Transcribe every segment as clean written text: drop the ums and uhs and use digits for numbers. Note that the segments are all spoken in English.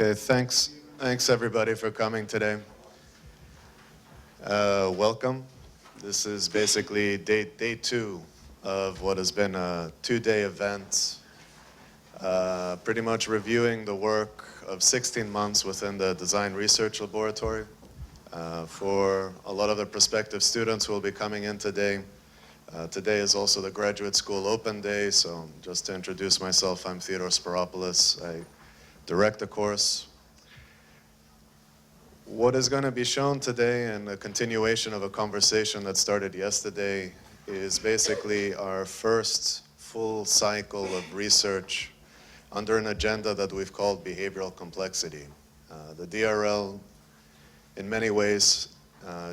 Okay, thanks everybody for coming today. Welcome. This is basically day two of what has been a two-day event, pretty much reviewing the work of 16 months within the Design Research Laboratory. For a lot of the prospective students who will be coming in today, today is also the Graduate School Open Day, so just to introduce myself, I'm Theodore Sparopoulos. I direct the course. What is going to be shown today, and a continuation of a conversation that started yesterday, is basically our first full cycle of research under an agenda that we've called behavioral complexity. The DRL, in many ways,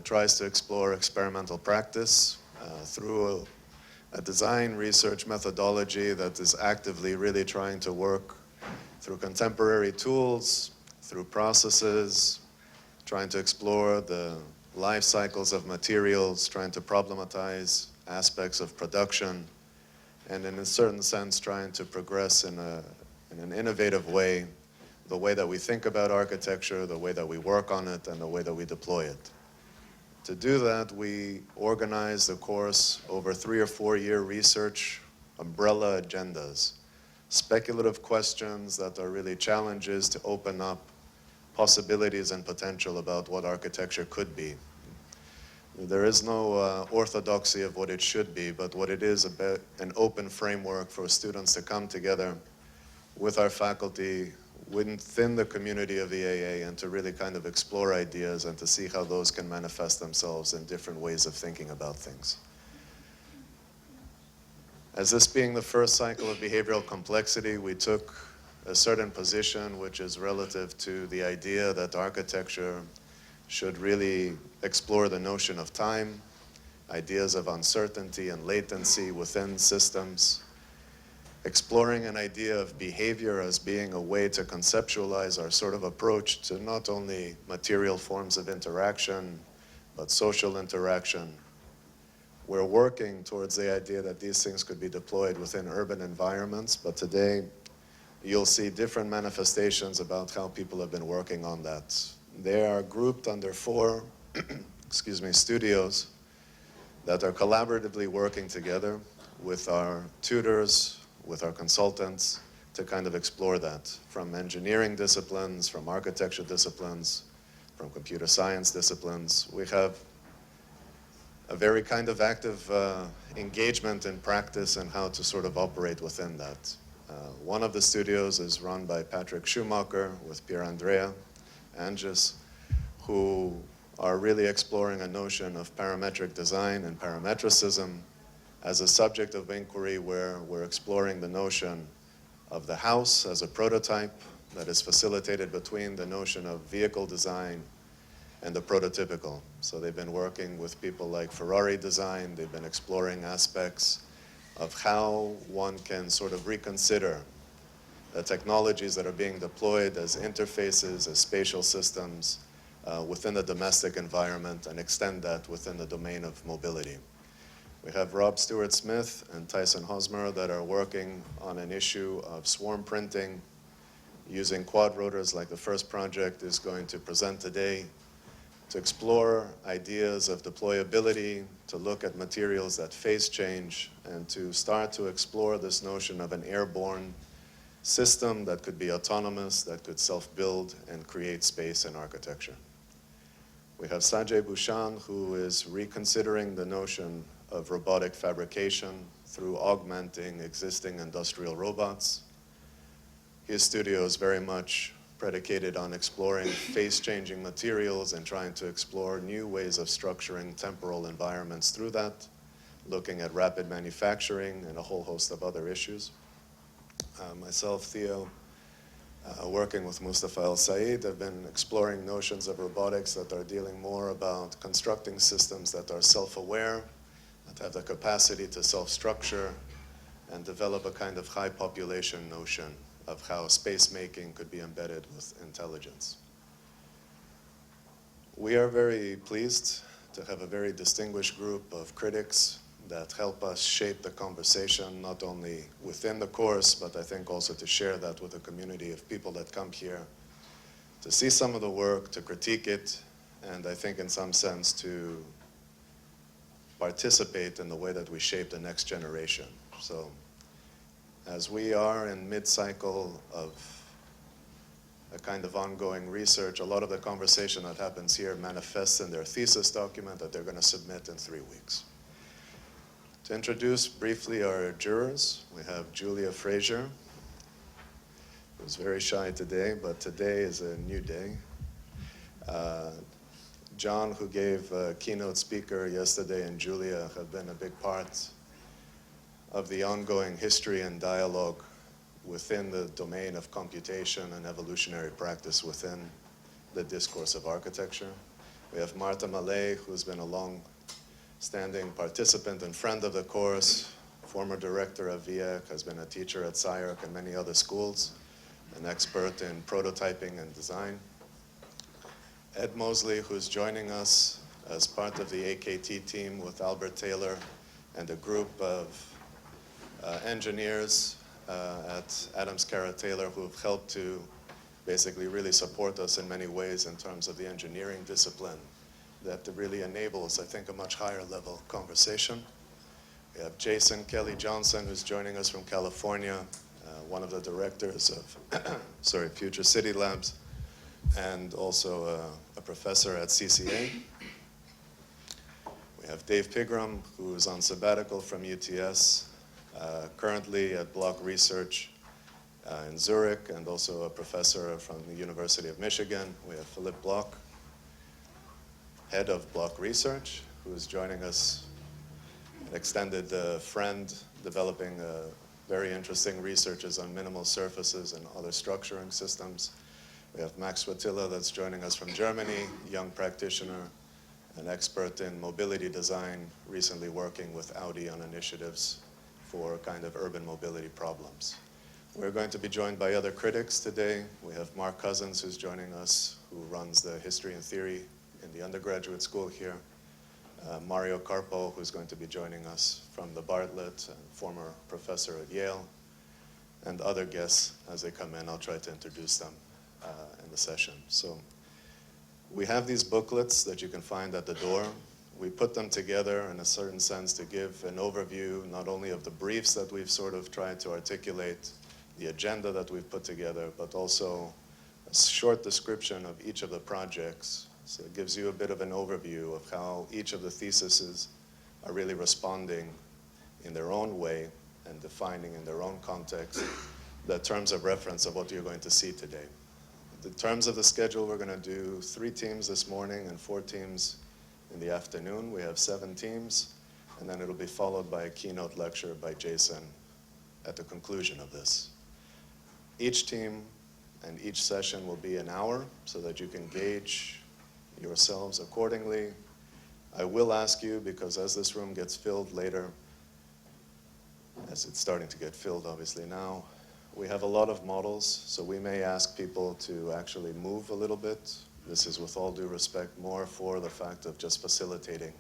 tries to explore experimental practice through a design research methodology that is actively really trying to work through contemporary tools, through processes, trying to explore the life cycles of materials, trying to problematize aspects of production, and in a certain sense trying to progress in an innovative way, the way that we think about architecture, the way that we work on it, and the way that we deploy it. To do that, we organize the course over 3 or 4 year research umbrella agendas, speculative questions that are really challenges to open up possibilities and potential about what architecture could be. There is no orthodoxy of what it should be, but what it is about an open framework for students to come together with our faculty within the community of EAA and to really kind of explore ideas and to see how those can manifest themselves in different ways of thinking about things. As this being the first cycle of behavioral complexity, we took a certain position which is relative to the idea that architecture should really explore the notion of time, ideas of uncertainty and latency within systems, exploring an idea of behavior as being a way to conceptualize our sort of approach to not only material forms of interaction, but social interaction. We're working towards the idea that these things could be deployed within urban environments, but today you'll see different manifestations about how people have been working on that. They are grouped under 4 studios that are collaboratively working together with our tutors, with our consultants, to kind of explore that, from engineering disciplines, from architecture disciplines, from computer science disciplines. We have a very kind of active engagement in practice and how to sort of operate within that. One of the studios is run by Patrick Schumacher with Pier Andrea Angis, who are really exploring a notion of parametric design and parametricism as a subject of inquiry, where we're exploring the notion of the house as a prototype that is facilitated between the notion of vehicle design and the prototypical. So they've been working with people like Ferrari Design. They've been exploring aspects of how one can sort of reconsider the technologies that are being deployed as interfaces, as spatial systems within the domestic environment and extend that within the domain of mobility. We have Rob Stewart-Smith and Tyson Hosmer that are working on an issue of swarm printing using quad rotors like the first project is going to present today, to explore ideas of deployability, to look at materials that phase change, and to start to explore this notion of an airborne system that could be autonomous, that could self-build and create space in architecture. We have Sanjay Bhushan, who is reconsidering the notion of robotic fabrication through augmenting existing industrial robots. His studio is very much predicated on exploring phase-changing materials and trying to explore new ways of structuring temporal environments through that, looking at rapid manufacturing and a whole host of other issues. Myself, Theo, working with Mustafa El Said, have been exploring notions of robotics that are dealing more about constructing systems that are self-aware, that have the capacity to self-structure, and develop a kind of high population notion of how space making could be embedded with intelligence. We are very pleased to have a very distinguished group of critics that help us shape the conversation, not only within the course, but I think also to share that with a community of people that come here to see some of the work, to critique it, and I think in some sense to participate in the way that we shape the next generation. So as we are in mid-cycle of a kind of ongoing research, a lot of the conversation that happens here manifests in their thesis document that they're going to submit in 3 weeks. To introduce briefly our jurors, we have Julia Frazier, who's very shy today, but today is a new day. John, who gave a keynote speaker yesterday, and Julia have been a big part of the ongoing history and dialogue within the domain of computation and evolutionary practice within the discourse of architecture. We have Marta Malay, who's been a long-standing participant and friend of the course, former director of VIEC, has been a teacher at SCI-Arc and many other schools, an expert in prototyping and design. Ed Mosley, who's joining us as part of the AKT team with Albert Taylor and a group of engineers at Adams Carrot Taylor who've helped to basically really support us in many ways in terms of the engineering discipline that really enables, I think, a much higher level conversation. We have Jason Kelly Johnson, who's joining us from California, one of the directors of Future City Labs, and also a professor at CCA. We have Dave Pigram, who's on sabbatical from UTS, currently at Block Research in Zurich, and also a professor from the University of Michigan. We have Philippe Bloch, head of Block Research, who is joining us, an extended friend, developing very interesting researches on minimal surfaces and other structuring systems. We have Max Wattila that's joining us from Germany, young practitioner, an expert in mobility design, recently working with Audi on initiatives for kind of urban mobility problems. We're going to be joined by other critics today. We have Mark Cousins, who's joining us, who runs the history and theory in the undergraduate school here. Mario Carpo, who's going to be joining us from the Bartlett, and former professor at Yale, and other guests as they come in. I'll try to introduce them in the session. So we have these booklets that you can find at the door. We put them together in a certain sense to give an overview not only of the briefs that we've sort of tried to articulate, the agenda that we've put together, but also a short description of each of the projects. So it gives you a bit of an overview of how each of the theses are really responding in their own way and defining in their own context the terms of reference of what you're going to see today. In terms of the schedule, we're going to do 3 teams this morning and 4 teams in the afternoon. We have 7 teams, and then it'll be followed by a keynote lecture by Jason at the conclusion of this. Each team and each session will be an hour so that you can gauge yourselves accordingly. I will ask you, because as this room gets filled later, as it's starting to get filled obviously now, we have a lot of models, so we may ask people to actually move a little bit. This is, with all due respect, more for the fact of just facilitating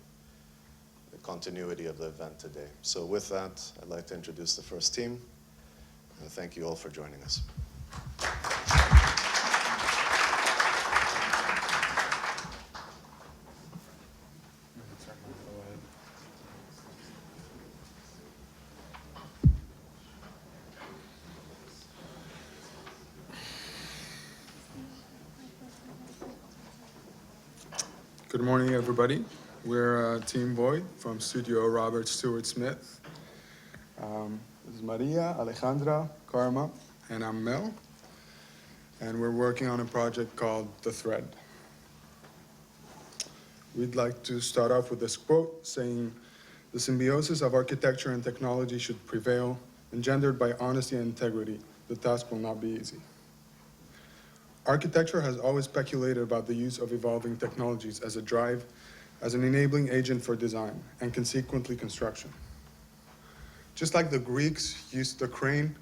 the continuity of the event today. So with that, I'd like to introduce the first team, and thank you all for joining us. Good morning, everybody. We're Team Void from Studio Robert Stewart Smith. This is Maria, Alejandra, Karma, and I'm Mel. And we're working on a project called The Thread. We'd like to start off with this quote saying, "The symbiosis of architecture and technology should prevail, engendered by honesty and integrity. The task will not be easy." Architecture has always speculated about the use of evolving technologies as a drive, as an enabling agent for design, and consequently construction. Just like the Greeks used the crane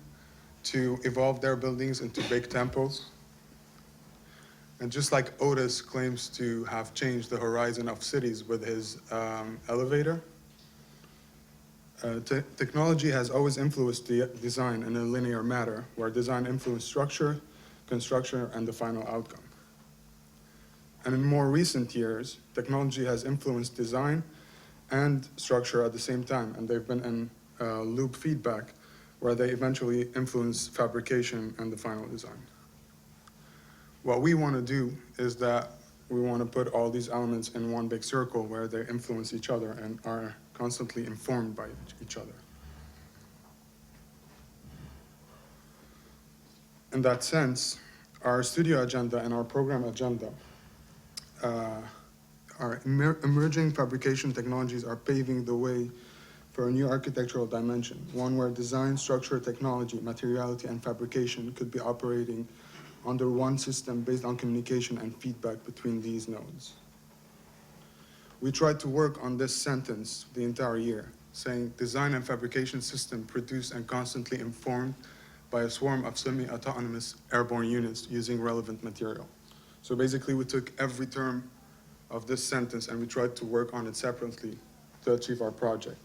to evolve their buildings into big temples, and just like Otis claims to have changed the horizon of cities with his elevator, technology has always influenced the design in a linear manner, where design influenced structure, construction, and the final outcome. And in more recent years, technology has influenced design and structure at the same time, and they've been in loop feedback where they eventually influence fabrication and the final design. What we want to do is that we want to put all these elements in one big circle where they influence each other and are constantly informed by each other. In that sense, our studio agenda and our program agenda our emerging fabrication technologies are paving the way for a new architectural dimension, one where design, structure, technology, materiality, and fabrication could be operating under one system based on communication and feedback between these nodes. We tried to work on this sentence the entire year, saying design and fabrication system produced and constantly informed by a swarm of semi-autonomous airborne units using relevant material. So basically we took every term of this sentence and we tried to work on it separately to achieve our project.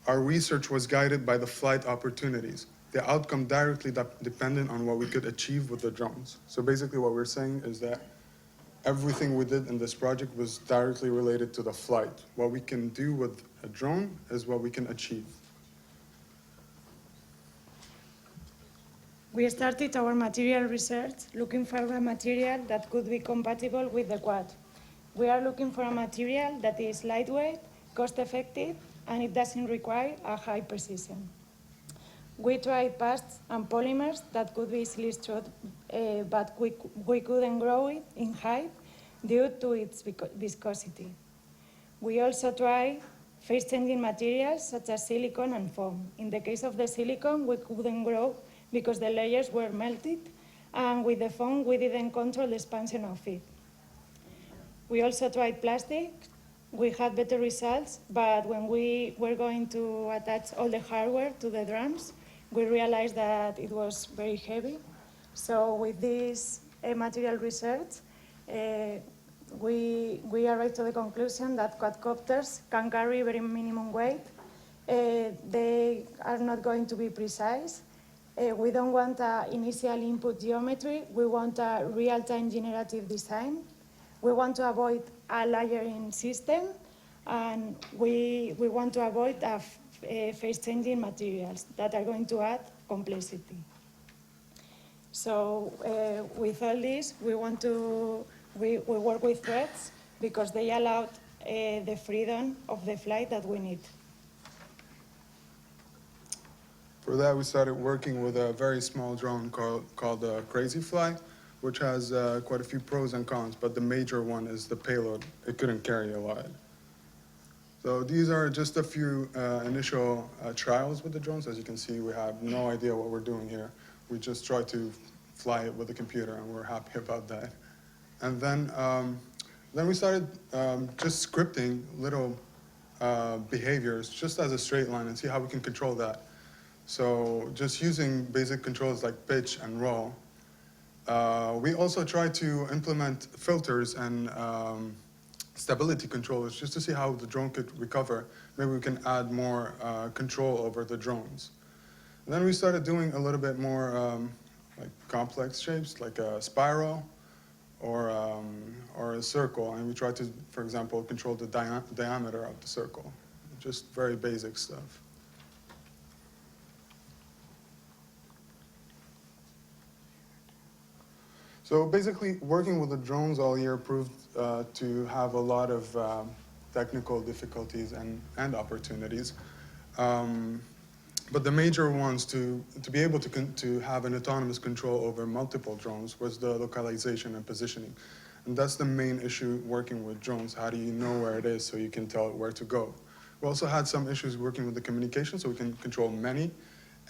Our research was guided by the flight opportunities, the outcome directly dependent on what we could achieve with the drones. So basically what we're saying is that everything we did in this project was directly related to the flight. What we can do with a drone is what we can achieve. We started our material research looking for a material that could be compatible with the quad. We are looking for a material that is lightweight, cost-effective, and it doesn't require a high precision. We tried pasts and polymers that could be easily stored, but we couldn't grow it in height due to its viscosity. We also tried phase-changing materials such as silicone and foam. In the case of the silicone, we couldn't grow because the layers were melted, and with the foam, we didn't control the expansion of it. We also tried plastic. We had better results, but when we were going to attach all the hardware to the drums, we realized that it was very heavy. So with this material research, we arrived to the conclusion that quadcopters can carry very minimum weight. They are not going to be precise. We don't want an initial input geometry. We want a real-time generative design. We want to avoid a layering system, and we want to avoid phase-changing materials that are going to add complexity. So with all this, we work with threads because they allowed the freedom of the flight that we need. For that, we started working with a very small drone called Crazy Fly, which has quite a few pros and cons, but the major one is the payload. It couldn't carry a lot. So these are just a few initial trials with the drones. As you can see, we have no idea what we're doing here. We just try to fly it with the computer, and we're happy about that. And then we started just scripting little behaviors just as a straight line and see how we can control that. So just using basic controls like pitch and roll. We also try to implement filters and stability controllers just to see how the drone could recover. Maybe we can add more control over the drones. And then we started doing a little bit more like complex shapes, like a spiral or a circle. And we try to, for example, control the diameter of the circle. Just very basic stuff. So basically, working with the drones all year proved to have a lot of technical difficulties and opportunities. But the major ones to be able to have an autonomous control over multiple drones was the localization and positioning. And that's the main issue working with drones. How do you know where it is so you can tell it where to go? We also had some issues working with the communication so we can control many.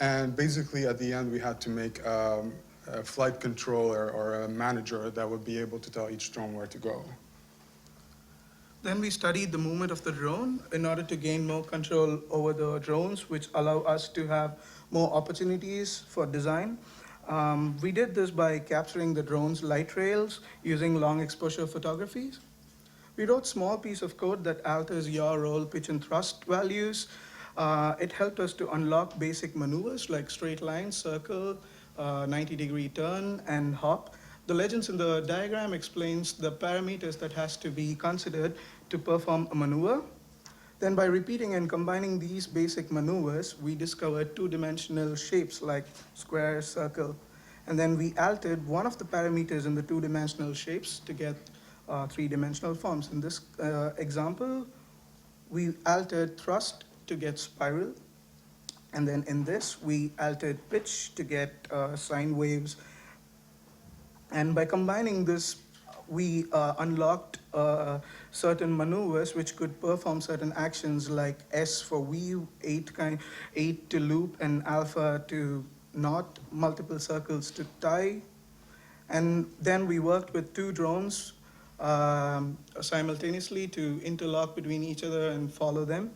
And basically, at the end, we had to make a flight controller or a manager that would be able to tell each drone where to go. Then we studied the movement of the drone in order to gain more control over the drones, which allow us to have more opportunities for design. We did this by capturing the drone's light trails using long exposure photographies. We wrote a small piece of code that alters yaw, roll, pitch, and thrust values. It helped us to unlock basic maneuvers like straight line, circle, 90-degree turn, and hop. The legends in the diagram explains the parameters that has to be considered to perform a maneuver. Then by repeating and combining these basic maneuvers, we discovered two-dimensional shapes like square, circle, and then we altered one of the parameters in the two-dimensional shapes to get three-dimensional forms. In this example, we altered thrust to get spiral, and then in this, we altered pitch to get sine waves. And by combining this, we unlocked certain maneuvers which could perform certain actions like S for weave, 8 to loop, and alpha to knot, multiple circles to tie. And then we worked with two drones simultaneously to interlock between each other and follow them.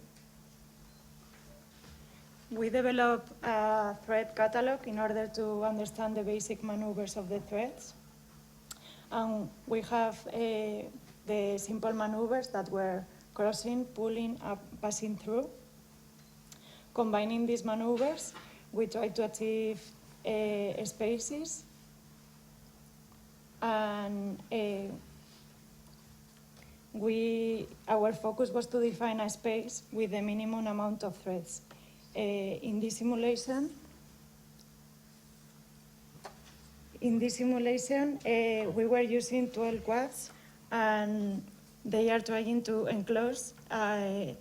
We developed a thread catalog in order to understand the basic maneuvers of the threads. And we have the simple maneuvers that were crossing, pulling, up, passing through. Combining these maneuvers, we try to achieve spaces. And our focus was to define a space with the minimum amount of threads. In this simulation, we were using 12 quads, and they are trying to enclose a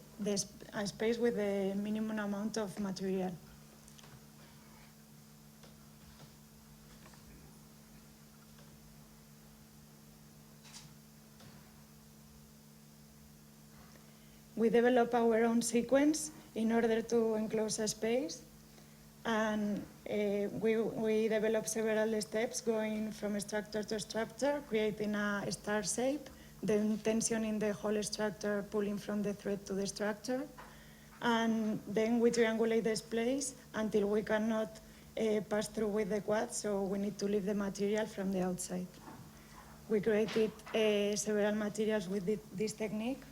space with the minimum amount of material. We develop our own sequence in order to enclose a space, and we develop several steps going from structure to structure, creating a star shape, then tensioning the whole structure, pulling from the thread to the structure, and then we triangulate the place until we cannot pass through with the quad, so we need to leave the material from the outside. We created several materials with this technique.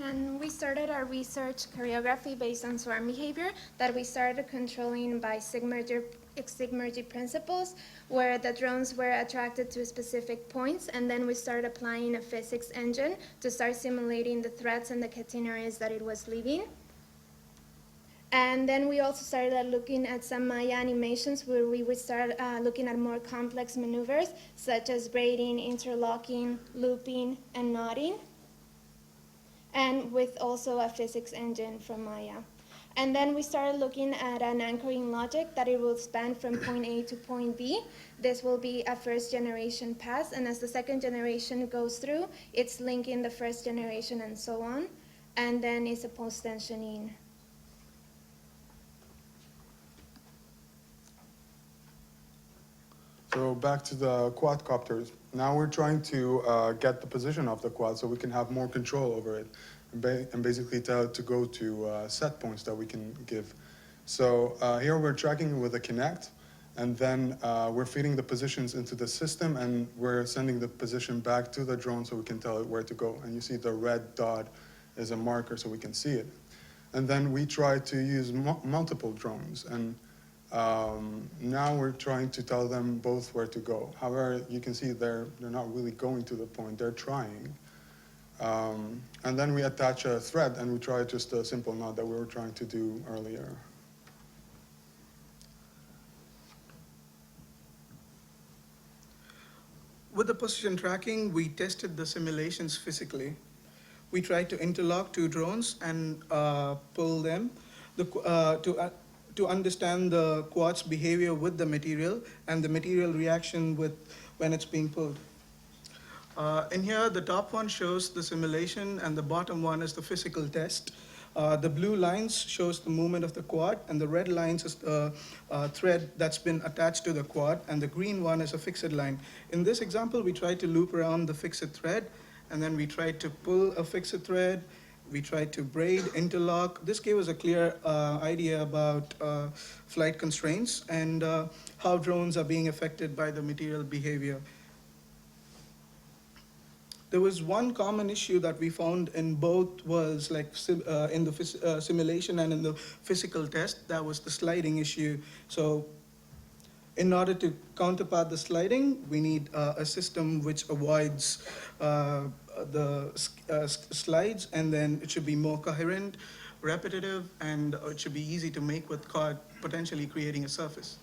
And we started our research choreography based on swarm behavior that we started controlling by Sigmergy principles, where the drones were attracted to specific points, and then we started applying a physics engine to start simulating the threats and the catenaries that it was leaving. And then we also started looking at some Maya animations where we would start looking at more complex maneuvers, such as braiding, interlocking, looping, and knotting, and with also a physics engine from Maya. And then we started looking at an anchoring logic that it will span from point A to point B. This will be a first generation pass, and as the second generation goes through, it's linking the first generation and so on, and then it's a post-tensioning. So back to the quadcopters. Now we're trying to get the position of the quad so we can have more control over it and basically tell it to go to set points that we can give. So here we're tracking it with a Kinect, and then we're feeding the positions into the system, and we're sending the position back to the drone so we can tell it where to go. And you see the red dot is a marker so we can see it. And then we try to use multiple drones, and now we're trying to tell them both where to go. However, you can see they're not really going to the point, they're trying. And then we attach a thread and we try just a simple knot that we were trying to do earlier. With the position tracking, we tested the simulations physically. We tried to interlock two drones and pull them to understand the quad's behavior with the material and the material reaction when it's being pulled. In here, the top one shows the simulation and the bottom one is the physical test. The blue lines shows the movement of the quad, and the red lines is the thread that's been attached to the quad, and the green one is a fixed line. In this example, we tried to loop around the fixed thread, and then we tried to pull a fixed thread. We tried to braid, interlock. This gave us a clear idea about flight constraints and how drones are being affected by the material behavior. There was one common issue that we found in both worlds, like in the simulation and in the physical test. That was the sliding issue. So In order to counterpart the sliding, we need a system which avoids slides, and then it should be more coherent, repetitive, and it should be easy to make without potentially creating a surface.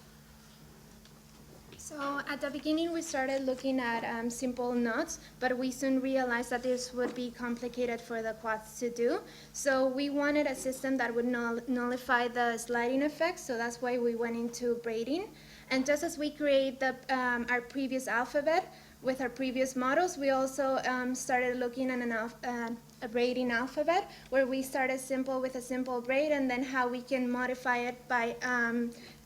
So at the beginning, we started looking at simple knots, but we soon realized that this would be complicated for the quads to do. So we wanted a system that would nullify the sliding effect, so that's why we went into braiding. And just as we create our previous alphabet with our previous models, we also started looking at a braiding alphabet, where we started simple with a simple braid, and then how we can modify it by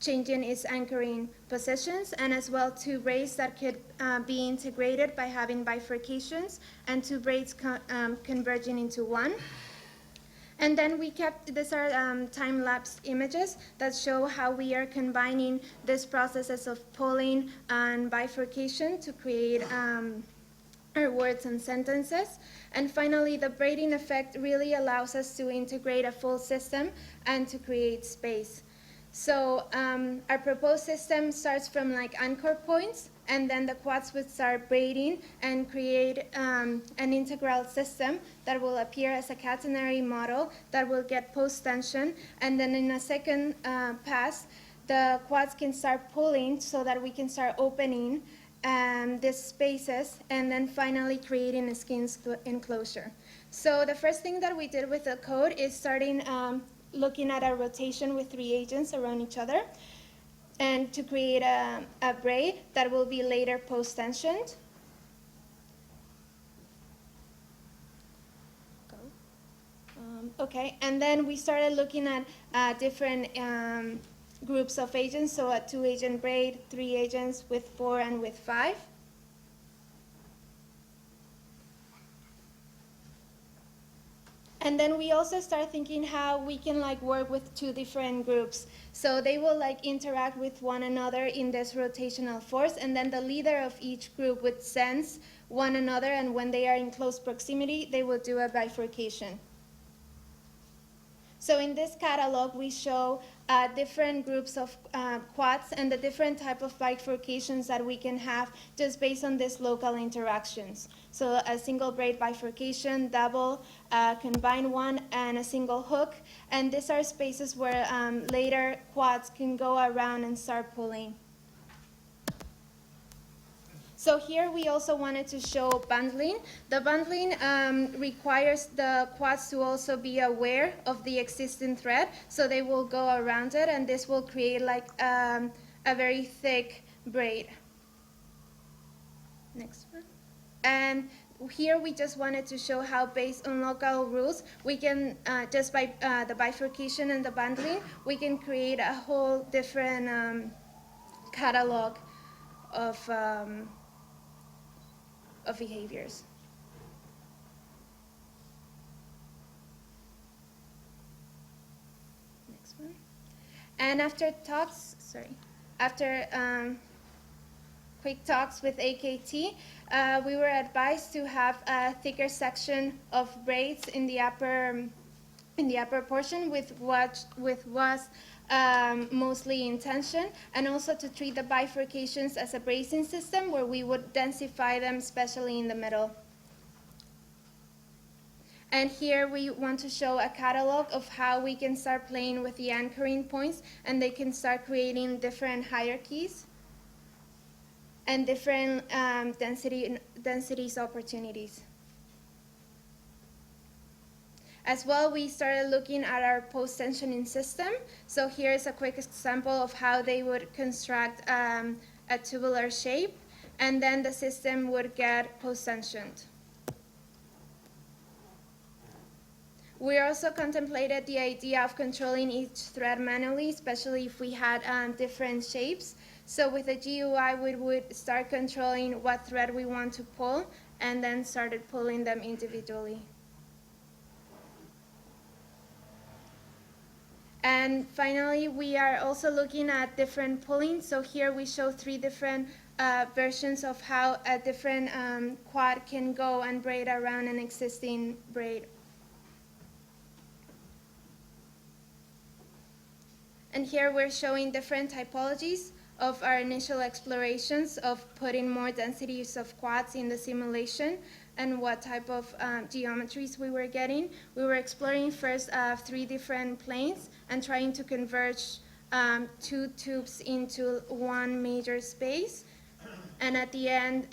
changing its anchoring positions, and as well two braids that could be integrated by having bifurcations, and two braids converging into one. And then we kept, these are time-lapse images that show how we are combining these processes of pulling and bifurcation to create our words and sentences. And finally, the braiding effect really allows us to integrate a full system and to create space. So our proposed system starts from like anchor points, and then the quads would start braiding and create an integral system that will appear as a catenary model that will get post-tension. And then in a second pass, the quads can start pulling so that we can start opening these spaces, and then finally creating a skin enclosure. So the first thing that we did with the code is starting looking at a rotation with 3 agents around each other, and to create a braid that will be later post-tensioned. Okay, and then we started looking at different groups of agents, so a 2-agent braid, 3 agents, with 4, and with 5. And then we also start thinking how we can like work with 2 different groups. So they will like interact with one another in this rotational force, and then the leader of each group would sense one another, and when they are in close proximity, they will do a bifurcation. So in this catalog, we show different groups of quads and the different type of bifurcations that we can have just based on these local interactions. So a single braid bifurcation, double, combined one, and a single hook. And these are spaces where later quads can go around and start pulling. So here we also wanted to show bundling. The bundling requires the quads to also be aware of the existing thread, so they will go around it, and this will create like a very thick braid. Next one. And here we just wanted to show how, based on local rules, we can, just by the bifurcation and the bundling, we can create a whole different catalog of behaviors. Next one. And after quick talks with AKT, we were advised to have a thicker section of braids in the upper portion with what was mostly in tension, and also to treat the bifurcations as a bracing system where we would densify them, especially in the middle. And here we want to show a catalog of how we can start playing with the anchoring points, and they can start creating different hierarchies and different densities opportunities. As well, we started looking at our post-tensioning system. So here's a quick example of how they would construct a tubular shape, and then the system would get post-tensioned. We also contemplated the idea of controlling each thread manually, especially if we had different shapes. So with the GUI, we would start controlling what thread we want to pull, and then started pulling them individually. And finally, we are also looking at different pulling. So here we show 3 different versions of how a different quad can go and braid around an existing braid. And here we're showing different typologies of our initial explorations of putting more densities of quads in the simulation and what type of geometries we were getting. We were exploring first 3 different planes and trying to converge 2 tubes into one major space. And at the end,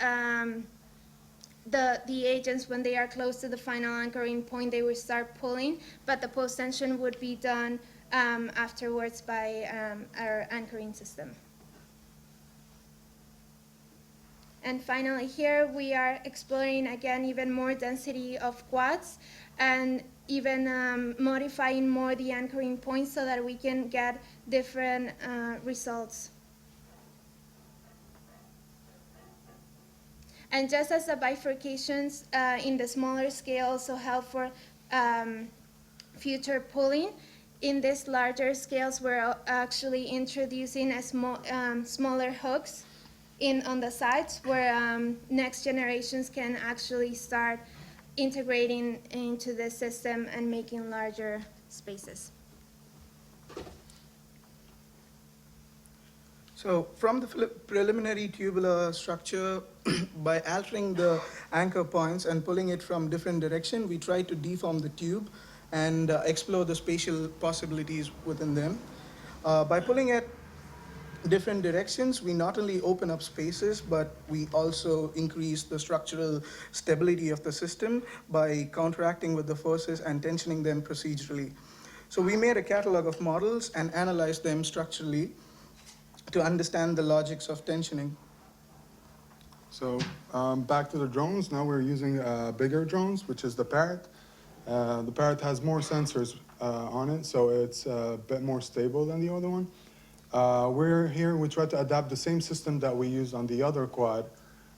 the agents, when they are close to the final anchoring point, they will start pulling, but the post-tension would be done afterwards by our anchoring system. And finally here we are exploring again even more density of quads and even modifying more the anchoring points so that we can get different results. And just as the bifurcations in the smaller scale also help for future pulling, in these larger scales we're actually introducing a smaller hooks on the sides where next generations can actually start integrating into the system and making larger spaces. So from the preliminary tubular structure, by altering the anchor points and pulling it from different direction, we try to deform the tube and explore the spatial possibilities within them. By pulling it different directions, we not only open up spaces, but we also increase the structural stability of the system by counteracting with the forces and tensioning them procedurally. So we made a catalog of models and analyzed them structurally to understand the logics of tensioning. So back to the drones. Now we're using bigger drones, which is the Parrot. The Parrot has more sensors on it, so it's a bit more stable than the other one. We tried to adapt the same system that we used on the other quad,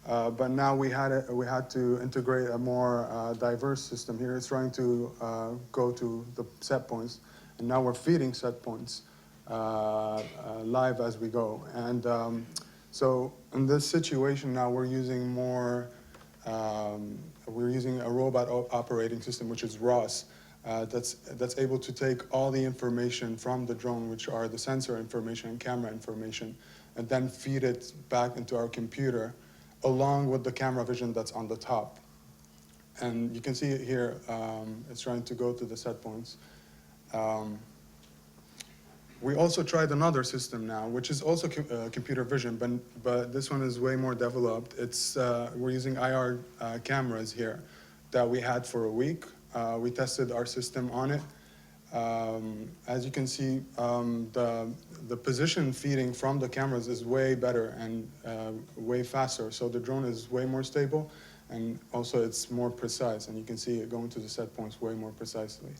but now we had to integrate a more diverse system here. It's trying to go to the set points, and now we're feeding set points live as we go. And so in this situation now, we're using a robot operating system, which is ROS. That's able to take all the information from the drone, which are the sensor information and camera information, and then feed it back into our computer, along with the camera vision that's on the top. And you can see it here, it's trying to go to the set points. We also tried another system now, which is also computer vision, but this one is way more developed. We're using IR cameras here that we had for a week. We tested our system on it. As you can see, the position feeding from the cameras is way better and way faster. So the drone is way more stable, and also it's more precise. And you can see it going to the set points way more precisely.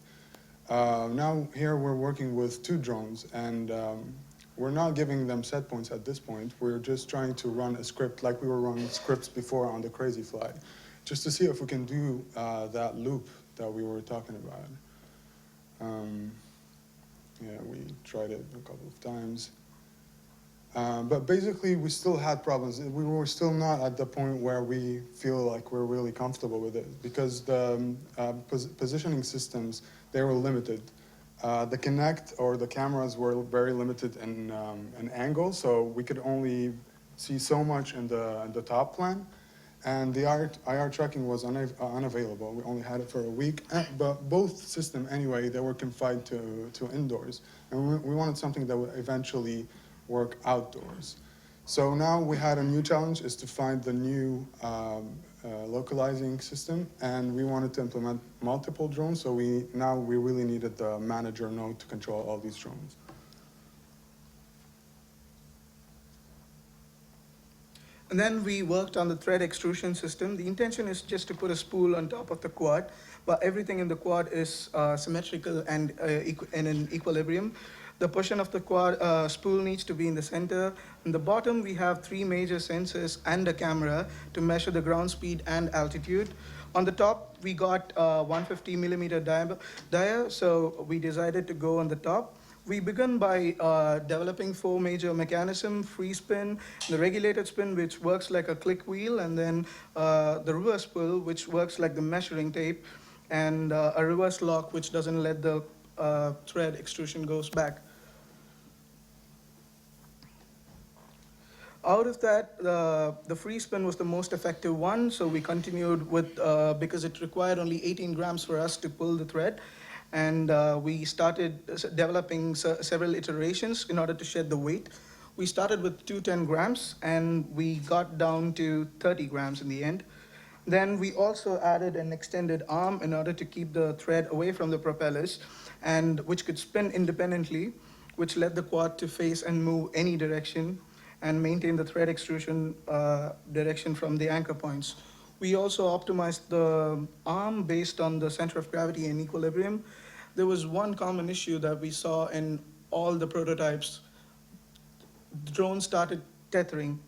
Now here we're working with 2 drones, and we're not giving them set points at this point. We're just trying to run a script like we were running scripts before on the Crazy Fly, just to see if we can do that loop that we were talking about. Yeah, we tried it a couple of times. But basically, we still had problems. We were still not at the point where we feel like we're really comfortable with it, because the positioning systems, they were limited. The Kinect or the cameras were very limited in angle, so we could only see so much in the top plan. And the IR tracking was unavailable. We only had it for a week. But both systems, anyway, they were confined to indoors. And we wanted something that would eventually work outdoors. So now we had a new challenge, is to find the new localizing system. And we wanted to implement multiple drones. So now we really needed the manager node to control all these drones. And then we worked on the thread extrusion system. The intention is just to put a spool on top of the quad, but everything in the quad is symmetrical and in an equilibrium. The portion of the quad spool needs to be in the center. In the bottom, we have 3 major sensors and a camera to measure the ground speed and altitude. On the top, we got 150 millimeter dia, so we decided to go on the top. We began by developing 4 major mechanisms: free spin, the regulated spin, which works like a click wheel, and then the reverse pull, which works like the measuring tape, and a reverse lock, which doesn't let the thread extrusion goes back. Out of that, the free spin was the most effective one, so we continued with, because it required only 18 grams for us to pull the thread, and we started developing several iterations in order to shed the weight. We started with 210 grams, and we got down to 30 grams in the end. Then we also added an extended arm in order to keep the thread away from the propellers, and which could spin independently, which led the quad to face and move any direction and maintain the thread extrusion direction from the anchor points. We also optimized the arm based on the center of gravity and equilibrium. There was one common issue that we saw in all the prototypes. The drone started tethering.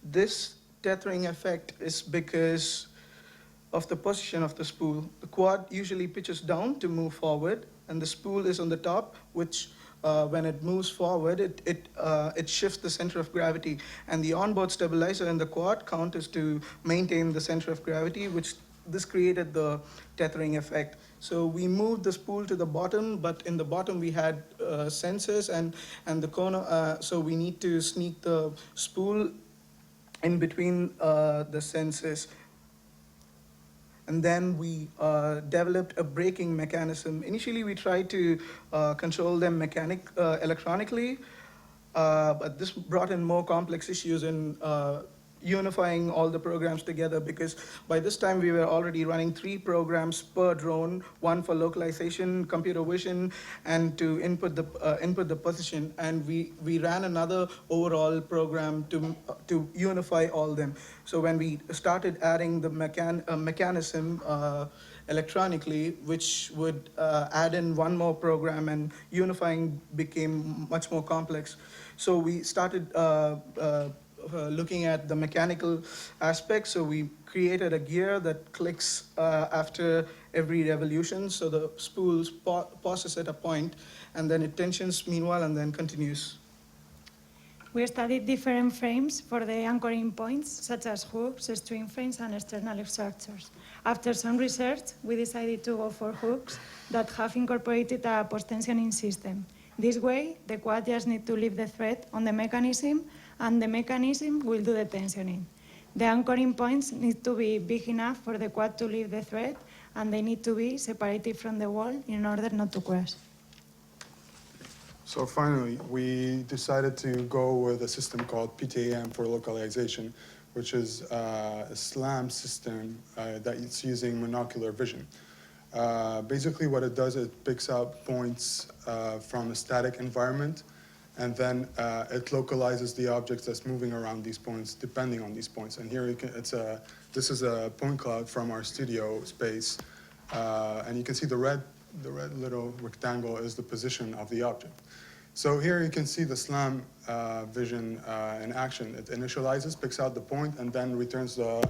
This tethering effect is because of the position of the spool. The quad usually pitches down to move forward, and the spool is on the top, which when it moves forward, it shifts the center of gravity. And the onboard stabilizer in the quad count is to maintain the center of gravity, which this created the tethering effect. So we moved the spool to the bottom, but in the bottom we had sensors and the corner, so we need to sneak the spool in between the sensors. And then we developed a braking mechanism. Initially, we tried to control them electronically, but this brought in more complex issues in unifying all the programs together, because by this time we were already running 3 programs per drone, one for localization, computer vision, and to input the position. And we ran another overall program to unify all them. So when we started adding the mechanism electronically, which would add in one more program, and unifying became much more complex. So we started looking at the mechanical aspects. So we created a gear that clicks after every revolution. So the spool pauses at a point, and then it tensions meanwhile, and then continues. We studied different frames for the anchoring points, such as hooks, string frames, and external structures. After some research, we decided to go for hooks that have incorporated a post-tensioning system. This way, the quad just needs to leave the thread on the mechanism, and the mechanism will do the tensioning. The anchoring points need to be big enough for the quad to leave the thread, and they need to be separated from the wall in order not to crash. So finally, we decided to go with a system called PTAM for localization, which is a SLAM system that it's using monocular vision. Basically what it does, it picks up points from a static environment, and then it localizes the objects that's moving around these points depending on these points. And here this is a point cloud from our studio space, and you can see the red little rectangle is the position of the object. So here you can see the SLAM vision in action. It initializes, picks out the point, and then returns the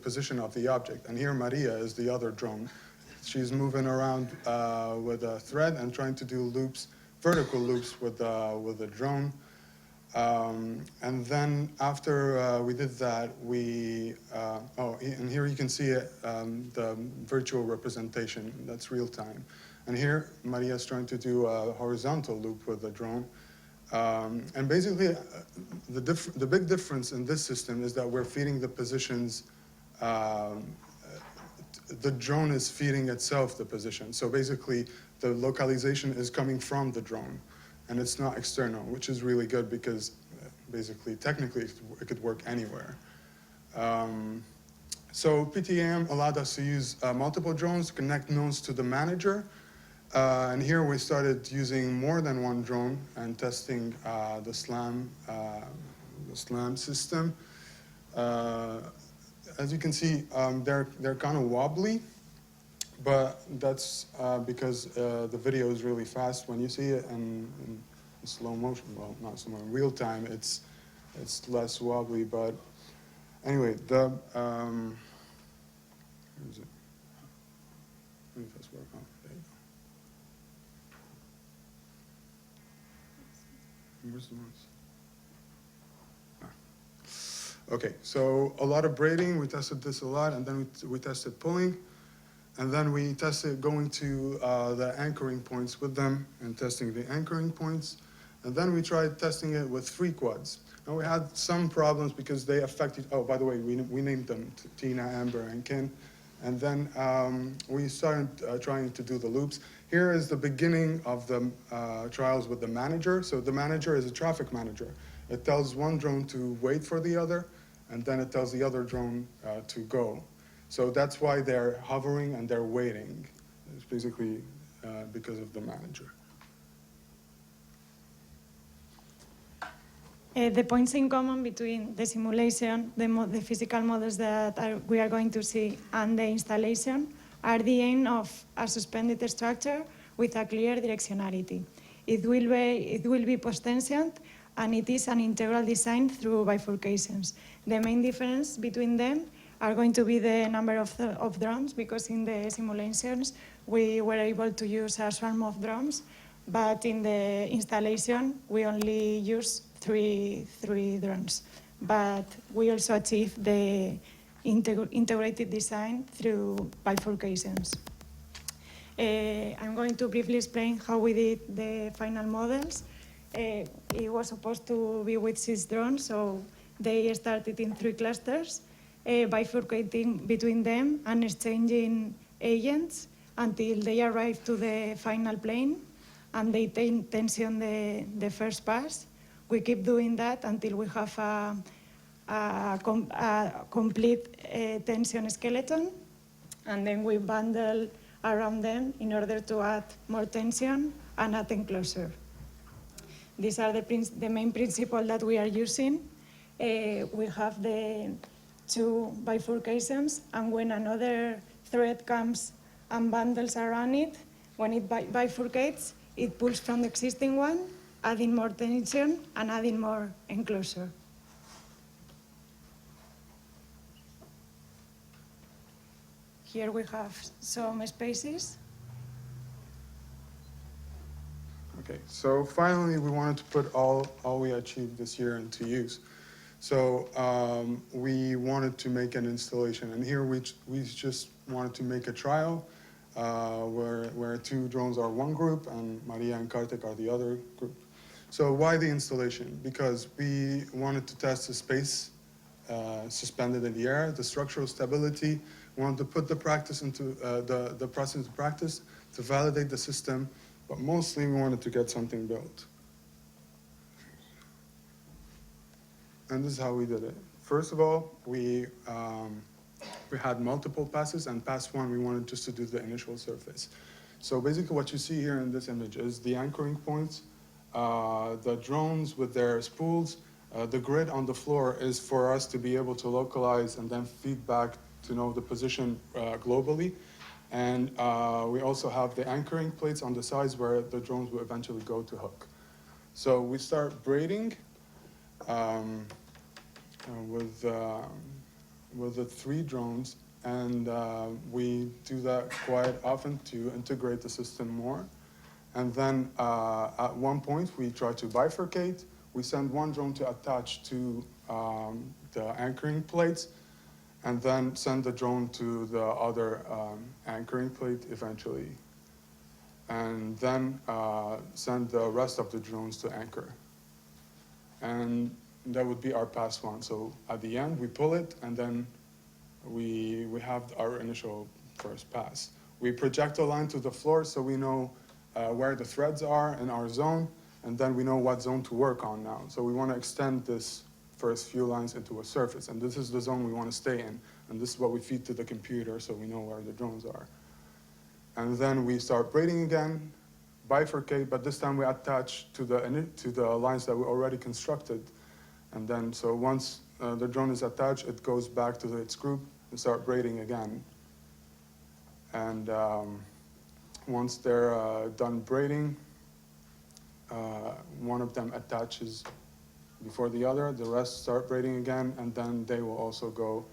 position of the object. And here Maria is the other drone. She's moving around with a thread and trying to do loops, vertical loops with the drone. And then after we did that, and here you can see the virtual representation. That's real time. And here Maria's trying to do a horizontal loop with the drone. And basically, the big difference in this system is that we're feeding the positions. The drone is feeding itself the position. So basically, the localization is coming from the drone, and it's not external, which is really good because basically, technically, it could work anywhere. So PTAM allowed us to use multiple drones, connect nodes to the manager. And here we started using more than one drone and testing the SLAM system. As you can see, they're kind of wobbly, but that's because the video is really fast. When you see it in slow motion, well, not slow motion, real time, it's less wobbly. But anyway, where is it? Let me first work on. There you go. Where's the ones? Okay, so a lot of braiding, we tested this a lot, and then we tested pulling, and then we tested going to the anchoring points with them and testing the anchoring points. And then we tried testing it with 3 quads. And we had some problems because they affected, oh, by the way, we named them Tina, Amber, and Ken. And then we started trying to do the loops. Here is the beginning of the trials with the manager. So the manager is a traffic manager. It tells one drone to wait for the other, and then it tells the other drone to go. So that's why they're hovering and they're waiting. It's basically because of the manager. The points in common between the simulation, the physical models that we are going to see, and the installation are the aim of a suspended structure with a clear directionality. It will be post-tensioned, and it is an integral design through bifurcations. The main difference between them are going to be the number of drums, because in the simulations we were able to use a swarm of drums, but in the installation we only use three drones. But we also achieve the integrated design through bifurcations. I'm going to briefly explain how we did the final models. It was supposed to be with 6 drones, so they started in 3 clusters, bifurcating between them and exchanging agents until they arrived to the final plane, and they tension the first pass. We keep doing that until we have a complete tension skeleton, and then we bundle around them in order to add more tension and add enclosure. These are the main principles that we are using. We have the 2 bifurcations, and when another thread comes and bundles around it, when it bifurcates, it pulls from the existing one, adding more tension and adding more enclosure. Here we have some spaces. Okay, so finally we wanted to put all we achieved this year into use. So we wanted to make an installation, and here we just wanted to make a trial where 2 drones are one group and Maria and Kartik are the other group. So why the installation? Because we wanted to test the space suspended in the air, the structural stability. We wanted to put the practice into the process into practice to validate the system, but mostly we wanted to get something built. And this is how we did it. First of all, we had multiple passes, and pass 1 we wanted just to do the initial surface. So basically what you see here in this image is the anchoring points, the drones with their spools. The grid on the floor is for us to be able to localize and then feed back to know the position globally. And we also have the anchoring plates on the sides where the drones will eventually go to hook. So we start braiding with the 3 drones, and we do that quite often to integrate the system more. And then at one point we try to bifurcate. We send 1 drone to attach to the anchoring plates, and then send the drone to the other anchoring plate eventually. And then send the rest of the drones to anchor. And that would be our pass 1. So at the end, we pull it, and then we have our initial first pass. We project a line to the floor so we know where the threads are in our zone, and then we know what zone to work on now. So we want to extend this first few lines into a surface, and this is the zone we want to stay in, and this is what we feed to the computer so we know where the drones are. And then we start braiding again, bifurcate, but this time we attach to the lines that we already constructed. And then, so once the drone is attached, it goes back to its group and start braiding again. And once they're done braiding, one of them attaches before the other, the rest start braiding again, and then they will also go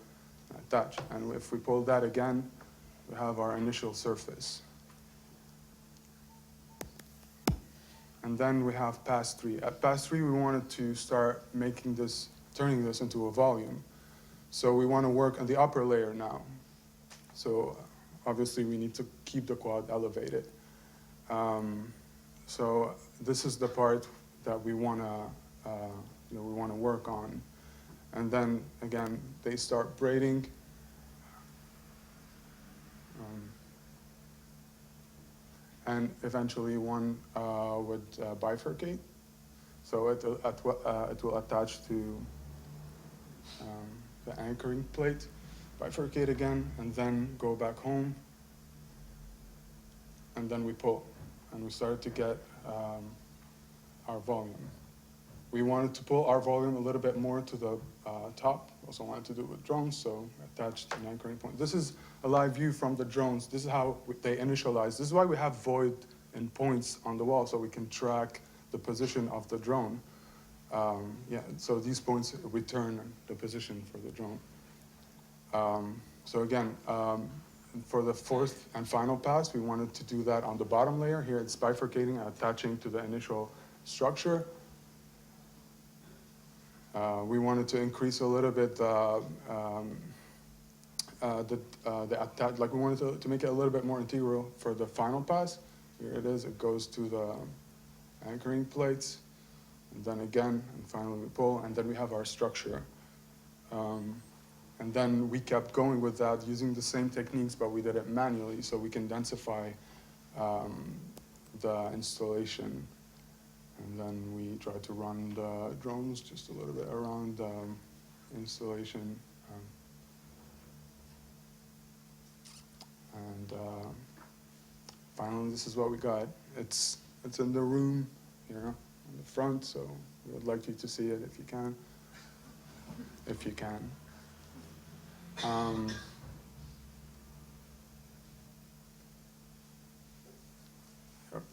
attach. And if we pull that again, we have our initial surface. And then we have pass 3. At pass 3, we wanted to start turning this into a volume. So we want to work on the upper layer now. So obviously we need to keep the quad elevated. So this is the part that we want to work on. And then again, they start braiding. And eventually one would bifurcate. So it will attach to the anchoring plate, bifurcate again, and then go back home. And then we pull, and we started to get our volume. We wanted to pull our volume a little bit more to the top. Also wanted to do it with drones, so attached an anchoring point. This is a live view from the drones. This is how they initialize. This is why we have void and points on the wall, so we can track the position of the drone. So these points return the position for the drone. So again, for the fourth and final pass, we wanted to do that on the bottom layer. Here it's bifurcating and attaching to the initial structure. We wanted to increase a little bit the attach, like we wanted to make it a little bit more integral for the final pass. Here it is, it goes to the anchoring plates, and then again, and finally we pull, and then we have our structure. And then we kept going with that using the same techniques, but we did it manually so we can densify the installation. And then we tried to run the drones just a little bit around the installation. Finally, this is what we got. It's in the room here in the front, so we would like you to see it if you can. If you can. Yep.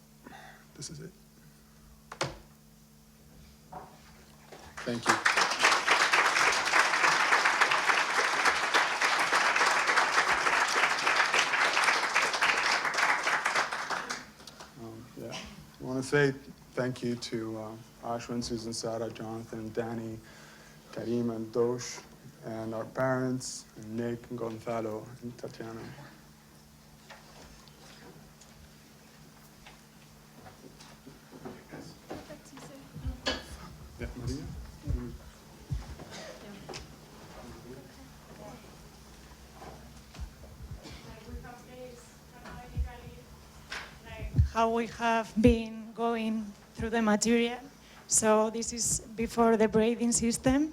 This is it. Thank you. I want to say thank you to Ashwin, Susan, Sada, Jonathan, Danny, Karim, and Dosh, and our parents, and Nick, and Gonzalo, and Tatiana. Yeah, Maria? How we have been going through the material. So this is before the braiding system,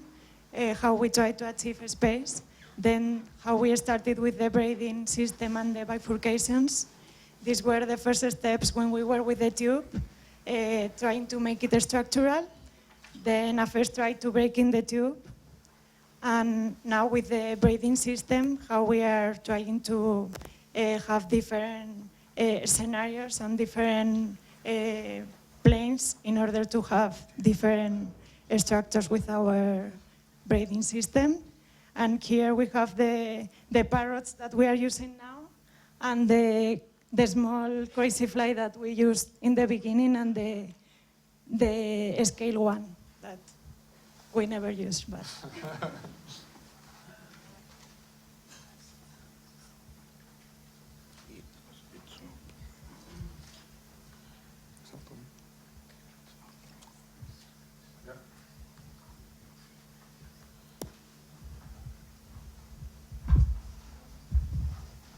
how we try to achieve space. Then how we started with the braiding system and the bifurcations. These were the first steps when we were with the tube, trying to make it structural. Then I first tried to break in the tube. And now with the braiding system, how we are trying to have different scenarios and different planes in order to have different structures with our braiding system. And here we have the parrots that we are using now, and the small crazy fly that we used in the beginning, and the scale one that we never used. But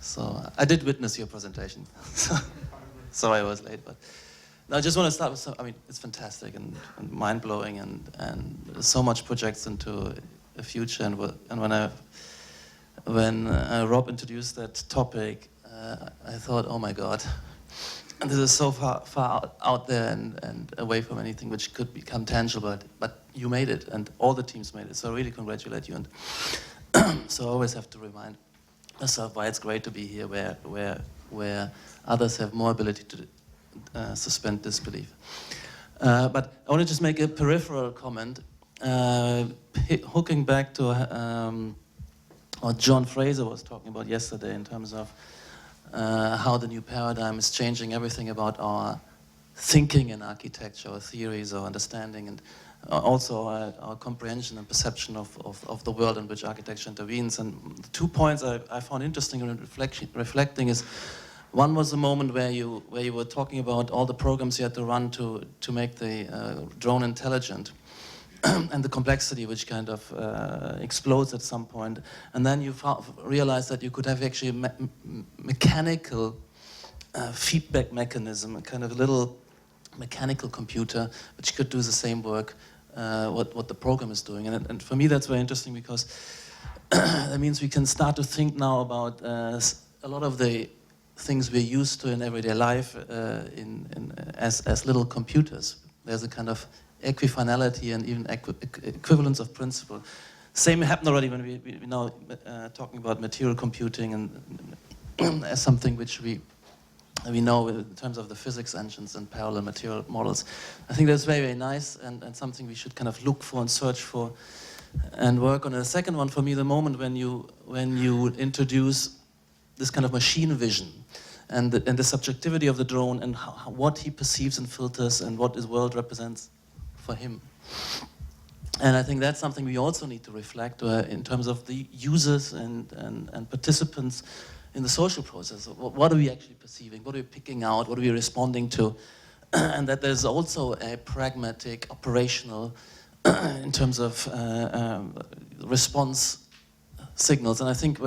So I did witness your presentation. Sorry I was late, but no, I just want to start with I mean, it's fantastic and mind-blowing, and there's so much projects into the future. And when Rob introduced that topic, I thought, oh my God, and this is so far out there and away from anything which could become tangible. But you made it, and all the teams made it. So I really congratulate you. And so I always have to remind myself why it's great to be here, where others have more ability to suspend disbelief. But I want to just make a peripheral comment, hooking back to what John Fraser was talking about yesterday in terms of how the new paradigm is changing everything about our thinking in architecture, or theories, or understanding, and also our comprehension and perception of the world in which architecture intervenes. And the 2 points I found interesting in reflecting is, One was the moment where you were talking about all the programs you had to run to make the drone intelligent, and the complexity which kind of explodes at some point. And then you realized that you could have actually a mechanical feedback mechanism, a kind of little mechanical computer which could do the same work what the program is doing. And for me that's very interesting, because that means we can start to think now about a lot of the things we're used to in everyday life as little computers. There's a kind of equifinality and even equivalence of principle. Same happened already when we now talking about material computing and as something which we know in terms of the physics engines and parallel material models. I think that's very, very nice and something we should kind of look for and search for and work on. And the second one for me, the moment when you introduce this kind of machine vision and the subjectivity of the drone and what he perceives and filters and what his world represents for him. And I think that's something we also need to reflect in terms of the users and participants in the social process. What are we actually perceiving? What are we picking out? What are we responding to? And that there's also a pragmatic, operational, in terms of response signals. And I think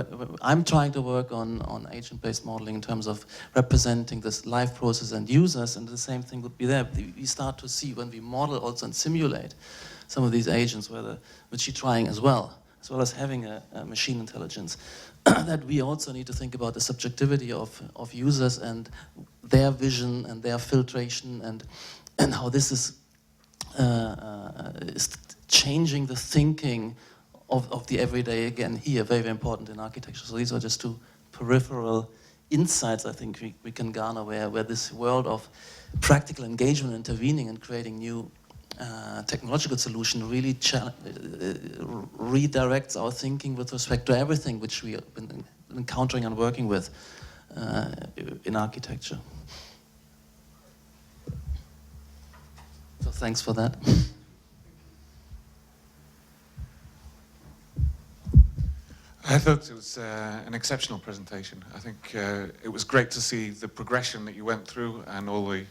I'm trying to work on agent-based modeling in terms of representing this live process and users, and the same thing would be there. We start to see when we model also and simulate some of these agents, which you're trying as well as having a machine intelligence, that we also need to think about the subjectivity of users and their vision and their filtration and how this is changing the thinking of the everyday, again, here, very, very important in architecture. So these are just two peripheral insights I think we can garner where this world of practical engagement, intervening and creating new technological solution really redirects our thinking with respect to everything which we have been encountering and working with in architecture. So thanks for that. I thought it was an exceptional presentation. I think it was great to see the progression that you went through and all the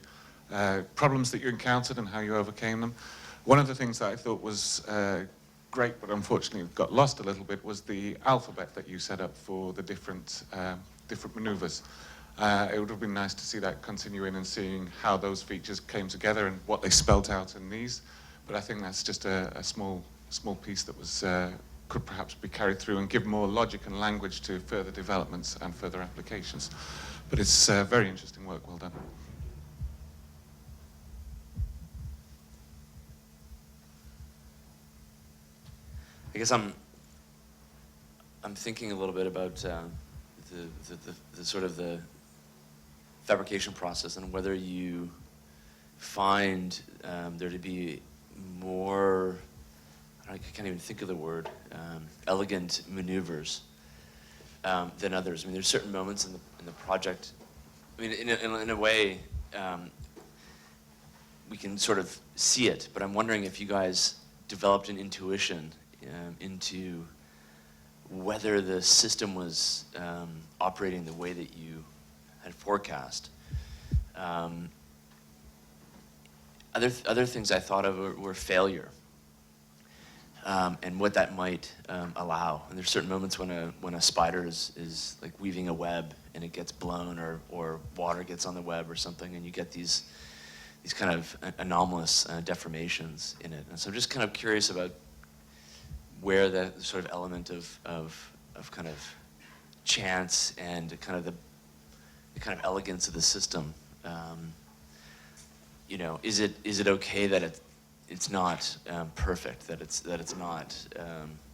problems that you encountered and how you overcame them. One of the things that I thought was great, but unfortunately got lost a little bit, was the alphabet that you set up for the different maneuvers. It would have been nice to see that continue in and seeing how those features came together and what they spelt out in these. But I think that's just a small piece that was could perhaps be carried through and give more logic and language to further developments and further applications. But it's very interesting work, well done. I guess I'm thinking a little bit about the sort of the fabrication process and whether you find there to be more, I can't even think of the word, elegant maneuvers than others. I mean, there's certain moments in the project. I mean, in a way, we can sort of see it, but I'm wondering if you guys developed an intuition into whether the system was operating the way that you had forecast. Other things I thought of were failure. And what that might allow. And there's certain moments when a spider is like weaving a web and it gets blown or water gets on the web or something, and you get these kind of anomalous deformations in it. And so I'm just kind of curious about where the sort of element of kind of chance and kind of the kind of elegance of the system. You know, is it okay that it's not perfect, that it's not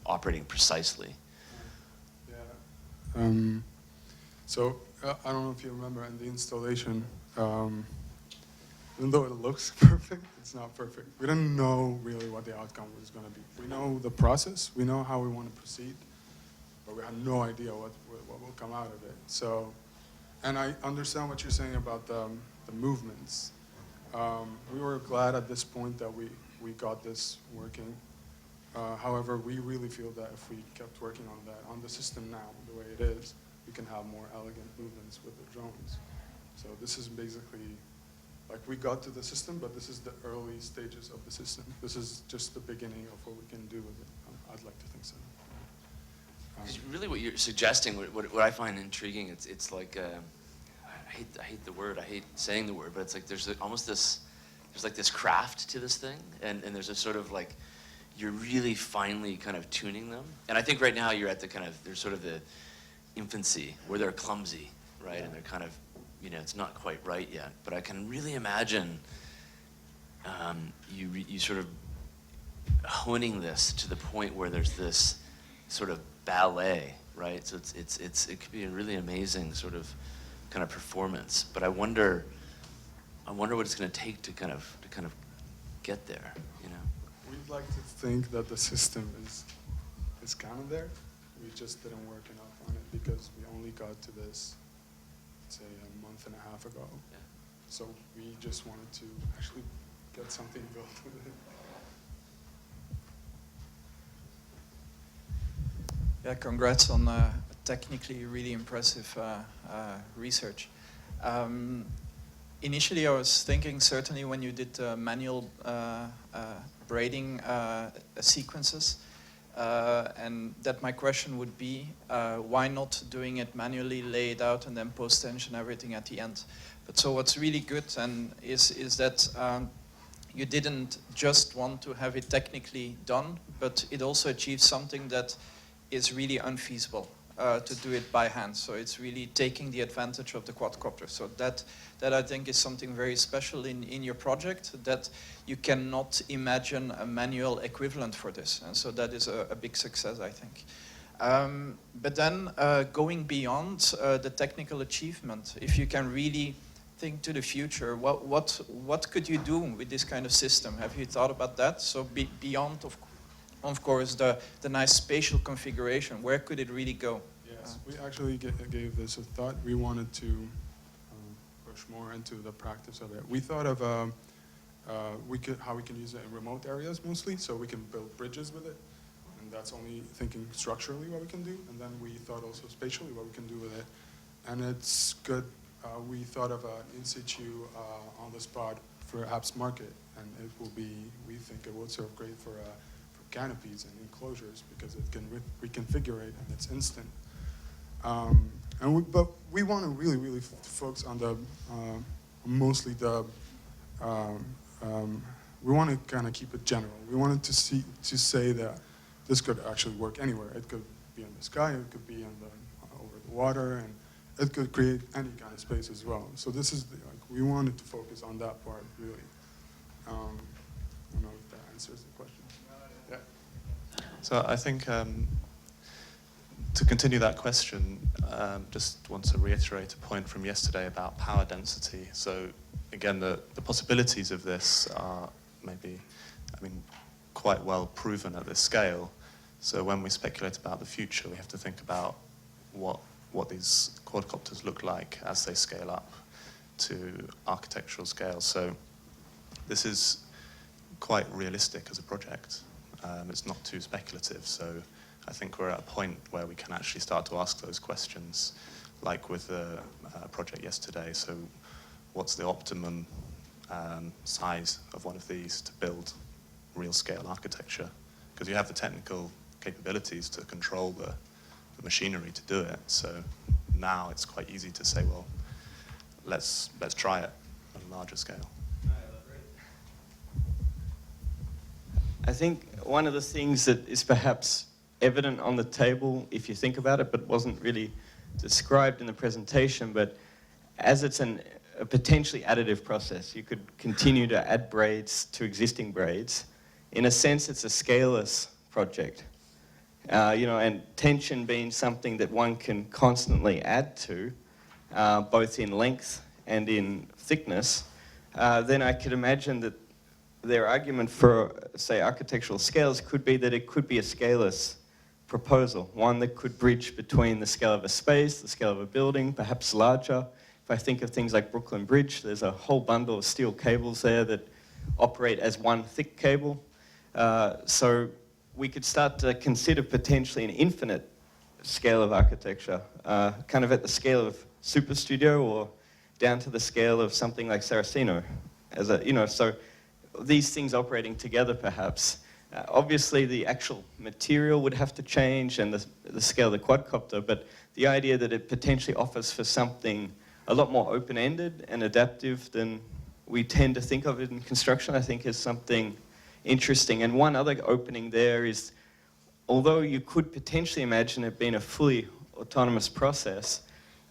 operating precisely? Yeah. So I don't know if you remember in the installation, even though it looks perfect, it's not perfect. We don't know really what the outcome was going to be. We know the process, we know how we want to proceed, but we have no idea what will come out of it. So, and I understand what you're saying about the movements. We were glad at this point that we got this working. However, we really feel that if we kept working on that, on the system now, the way it is, we can have more elegant movements with the drones. So this is basically, like we got to the system, but this is the early stages of the system. This is just the beginning of what we can do with it. I'd like to think so. 'Cause really what you're suggesting, what I find intriguing, it's like, I hate the word, I hate saying the word, but it's like there's almost this, there's like this craft to this thing, and there's a sort of like, you're really finely kind of tuning them. And I think right now you're at the kind of, there's sort of the infancy where they're clumsy, right? And they're kind of, you know, it's not quite right yet. But I can really imagine you sort of honing this to the point where there's this sort of ballet, right? So it could be a really amazing sort of kind of performance. But I wonder what it's going to take to kind of get there, you know? We'd like to think that the system is kind of there. We just didn't work enough on it because we only got to this, say, a month and a half ago. Yeah. So we just wanted to actually get something built with it. Yeah, congrats on technically really impressive research. Initially, I was thinking certainly when you did manual braiding sequences, and that my question would be, why not doing it manually, lay it out, and then post-tension everything at the end? But so what's really good and is that you didn't just want to have it technically done, but it also achieves something that is really unfeasible to do it by hand. So it's really taking the advantage of the quadcopter. So that I think is something very special in your project, that you cannot imagine a manual equivalent for this. And so that is a big success, I think. But then going beyond the technical achievement, if you can really think to the future, what could you do with this kind of system? Have you thought about that? So beyond, of course, the nice spatial configuration, where could it really go? Yes, we actually gave this a thought. We wanted to push more into the practice of it. We thought of how we can use it in remote areas mostly, so we can build bridges with it. And that's only thinking structurally what we can do. And then we thought also spatially what we can do with it. And it's good. We thought of an in situ on the spot for apps market, and it will be, we think it will serve great for canopies and enclosures because it can reconfigure it and it's instant. But we want to really focus on the mostly the. We want to kind of keep it general. We wanted to say that this could actually work anywhere. It could be in the sky, it could be over the water, and it could create any kind of space as well. So this is we wanted to focus on that part really. I don't know if that answers the question. Yeah. So I think to continue that question, just want to reiterate a point from yesterday about power density. So again, the possibilities of this are maybe, quite well proven at this scale. So when we speculate about the future, we have to think about what these quadcopters look like as they scale up to architectural scale. So this is quite realistic as a project. It's not too speculative, so I think we're at a point where we can actually start to ask those questions, like with the project yesterday. So what's the optimum size of one of these to build real scale architecture? Because you have the technical capabilities to control the machinery to do it. So now it's quite easy to say, well, let's try it on a larger scale. I think one of the things that is perhaps evident on the table, if you think about it, but wasn't really described in the presentation, but as it's a potentially additive process, you could continue to add braids to existing braids. In a sense, it's a scaleless project. And tension being something that one can constantly add to, both in length and in thickness, then I could imagine that their argument for, say, architectural scales could be that it could be a scaleless proposal, one that could bridge between the scale of a space, the scale of a building, perhaps larger. If I think of things like Brooklyn Bridge, there's a whole bundle of steel cables there that operate as one thick cable. So we could start to consider potentially an infinite scale of architecture, kind of at the scale of Super Studio or down to the scale of something like Saraceno. As a, so these things operating together perhaps. Obviously the actual material would have to change and the scale of the quadcopter, but the idea that it potentially offers for something a lot more open-ended and adaptive than we tend to think of it in construction, I think is something interesting. And one other opening there is, although you could potentially imagine it being a fully autonomous process,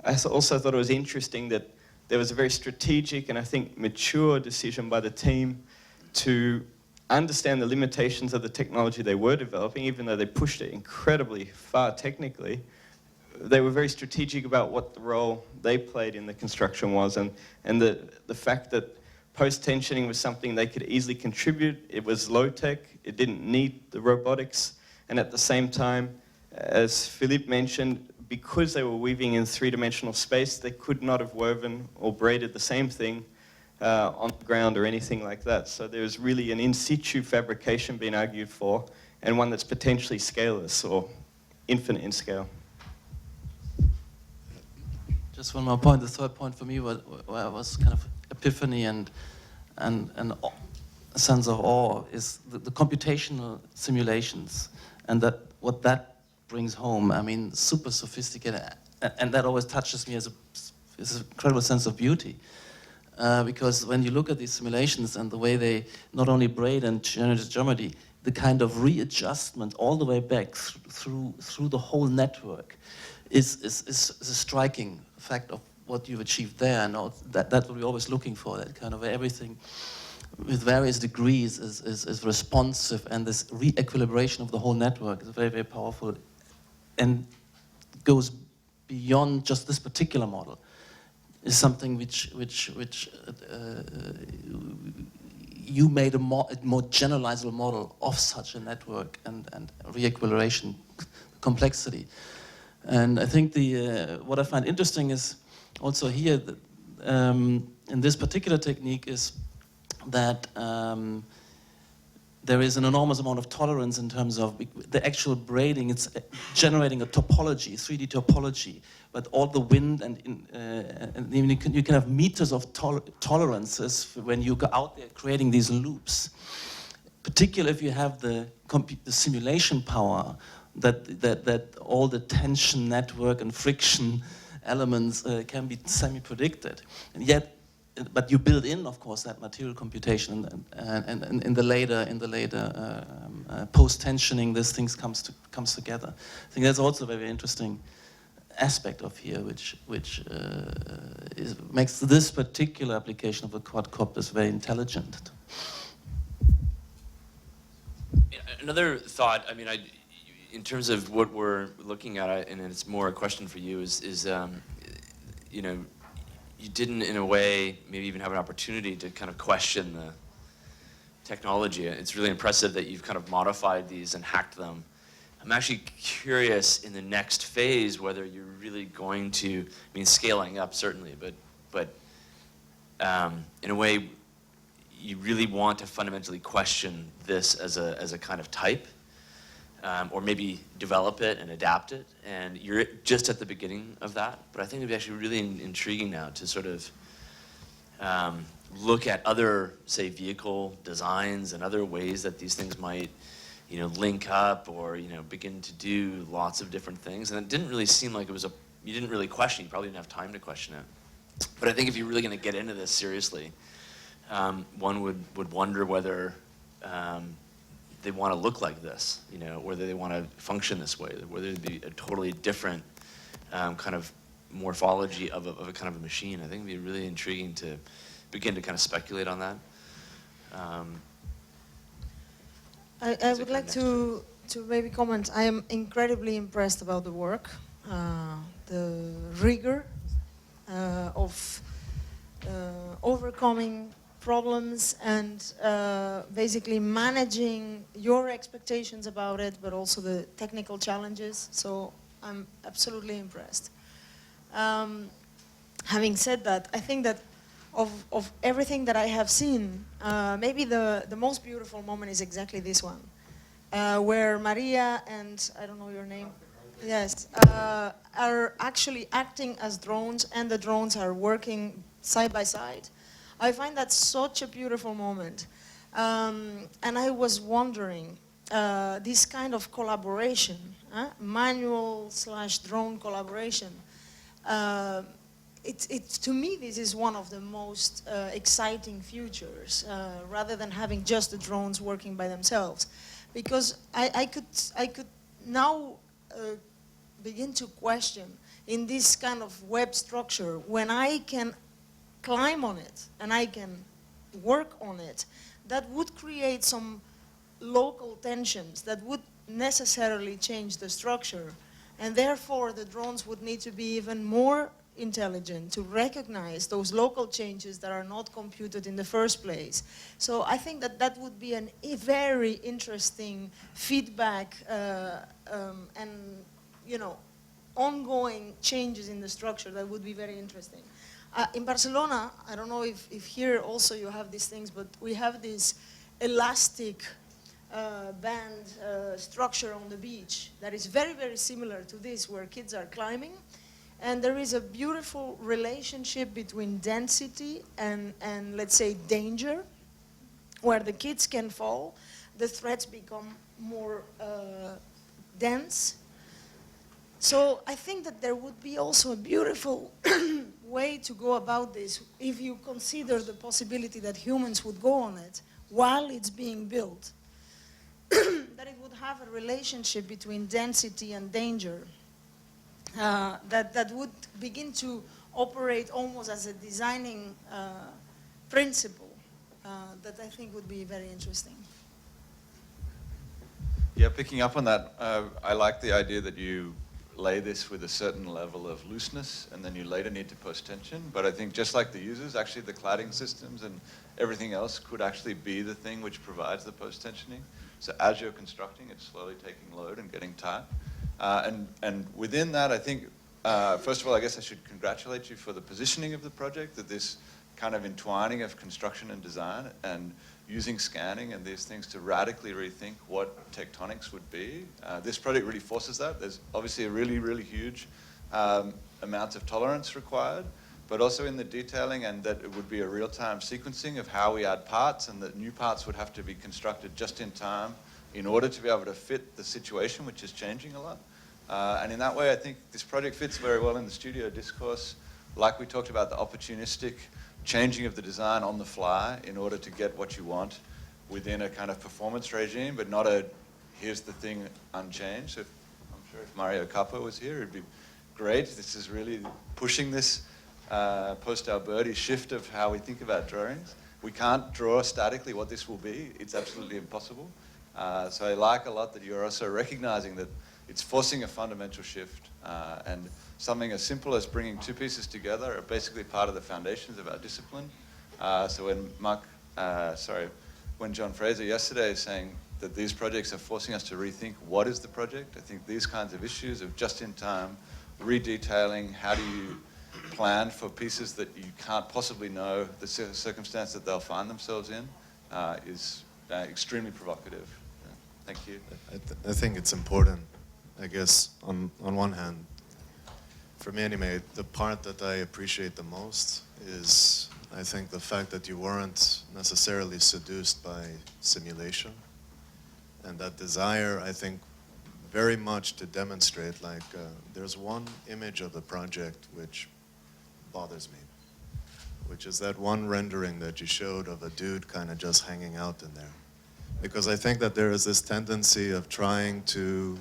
I also thought it was interesting that there was a very strategic and I think mature decision by the team to understand the limitations of the technology they were developing, even though they pushed it incredibly far technically. They were very strategic about what the role they played in the construction was, and the fact that post-tensioning was something they could easily contribute. It was low-tech, it didn't need the robotics, and at the same time, as Philippe mentioned, because they were weaving in three-dimensional space, they could not have woven or braided the same thing on the ground or anything like that. So there's really an in-situ fabrication being argued for, and one that's potentially scaleless or infinite in scale. Just one more point. The third point for me was kind of epiphany and a sense of awe is the computational simulations, and that what that brings home. I mean, super sophisticated, and that always touches me as an incredible sense of beauty. Because when you look at these simulations and the way they not only braid and generate geometry, the kind of readjustment all the way back through the whole network is a striking fact of what you've achieved there. And that's what we're always looking for, that kind of everything with various degrees is responsive, and this re-equilibration of the whole network is very, very powerful and goes beyond just this particular model. Is something which you made a more generalizable model of such a network and re-equilibration complexity. And I think what I find interesting is also here that, in this particular technique is that there is an enormous amount of tolerance in terms of the actual braiding. It's generating a topology, 3D topology, but all the wind and even you can have meters of tolerances when you go out there creating these loops. Particularly if you have the simulation power, that all the tension network and friction elements can be semi-predicted, and yet. But you build in, of course, that material computation, and in the later post-tensioning, this things comes together. I think that's also a very interesting aspect of here, which makes this particular application of the quadcopters very intelligent. Another thought, I mean, in terms of what we're looking at, and it's more a question for you, is you know, you didn't, in a way, maybe even have an opportunity to kind of question the technology. It's really impressive that you've kind of modified these and hacked them. I'm actually curious in the next phase whether you're really going to, I mean, scaling up certainly, but in a way, you really want to fundamentally question this as a kind of type, or maybe develop it and adapt it, and you're just at the beginning of that. But I think it'd be actually really intriguing now to sort of look at other, say, vehicle designs and other ways that these things might, you know, link up or, you know, begin to do lots of different things. And it didn't really seem like it was you didn't really question, you probably didn't have time to question it. But I think if you're really gonna get into this seriously, one would wonder whether they want to look like this, you know, whether they want to function this way, whether it'd be a totally different kind of morphology of a kind of a machine. I think it'd be really intriguing to begin to kind of speculate on that. I would like to maybe comment. I am incredibly impressed about the work, the rigor of overcoming problems and basically managing your expectations about it, but also the technical challenges. So I'm absolutely impressed. Having said that, I think that of everything that I have seen, maybe the most beautiful moment is exactly this one, where Maria and, I don't know your name, yes, are actually acting as drones, and the drones are working side by side. I find that such a beautiful moment. And I was wondering, this kind of collaboration, manual/drone collaboration, to me, this is one of the most exciting futures, rather than having just the drones working by themselves. Because I could now begin to question, in this kind of web structure, when I can climb on it and I can work on it, that would create some local tensions that would necessarily change the structure. And therefore, the drones would need to be even more intelligent to recognize those local changes that are not computed in the first place. So I think that that would be a very interesting feedback and, you know, ongoing changes in the structure that would be very interesting. In Barcelona, I don't know if here also you have these things, but we have this elastic band structure on the beach that is very, very similar to this, where kids are climbing. And there is a beautiful relationship between density and let's say, danger, where the kids can fall, the threats become more dense. So I think that there would be also a beautiful way to go about this if you consider the possibility that humans would go on it while it's being built, that it would have a relationship between density and danger. That would begin to operate almost as a designing principle that I think would be very interesting. Yeah, picking up on that, I like the idea that you lay this with a certain level of looseness, and then you later need to post tension. But I think just like the users, actually the cladding systems and everything else could actually be the thing which provides the post tensioning. So as you're constructing, it's slowly taking load and getting tight. And within that, I think, first of all, I guess I should congratulate you for the positioning of the project, that this kind of entwining of construction and design and using scanning and these things to radically rethink what tectonics would be. This project really forces that. There's obviously a really, really huge amount of tolerance required, but also in the detailing, and that it would be a real-time sequencing of how we add parts, and that new parts would have to be constructed just in time in order to be able to fit the situation, which is changing a lot. And in that way, I think this project fits very well in the studio discourse. Like we talked about, the opportunistic changing of the design on the fly in order to get what you want within a kind of performance regime, but not a, here's the thing unchanged. So I'm sure if Mario Capo was here, it'd be great. This is really pushing this post-Alberti shift of how we think about drawings. We can't draw statically what this will be. It's absolutely impossible. So I like a lot that you're also recognizing that it's forcing a fundamental shift, and something as simple as bringing two pieces together are basically part of the foundations of our discipline. So when John Fraser yesterday is saying that these projects are forcing us to rethink what is the project, I think these kinds of issues of just-in-time, redetailing, how do you plan for pieces that you can't possibly know the circumstance that they'll find themselves in, is extremely provocative. Thank you. I think it's important, I guess, on one hand, for me anyway, the part that I appreciate the most is, I think, the fact that you weren't necessarily seduced by simulation, and that desire, I think, very much to demonstrate, like, there's one image of the project which bothers me, which is that one rendering that you showed of a dude kind of just hanging out in there. Because I think that there is this tendency of trying to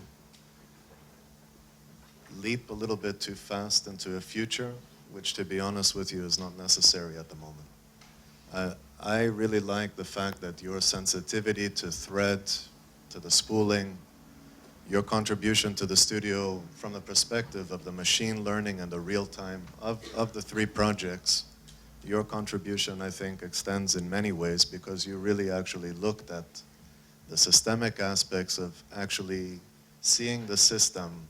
leap a little bit too fast into a future, which, to be honest with you, is not necessary at the moment. I really like the fact that your sensitivity to thread, to the spooling, your contribution to the studio from the perspective of the machine learning and the real time of the three projects, your contribution, I think, extends in many ways, because you really actually looked at the systemic aspects of actually seeing the system.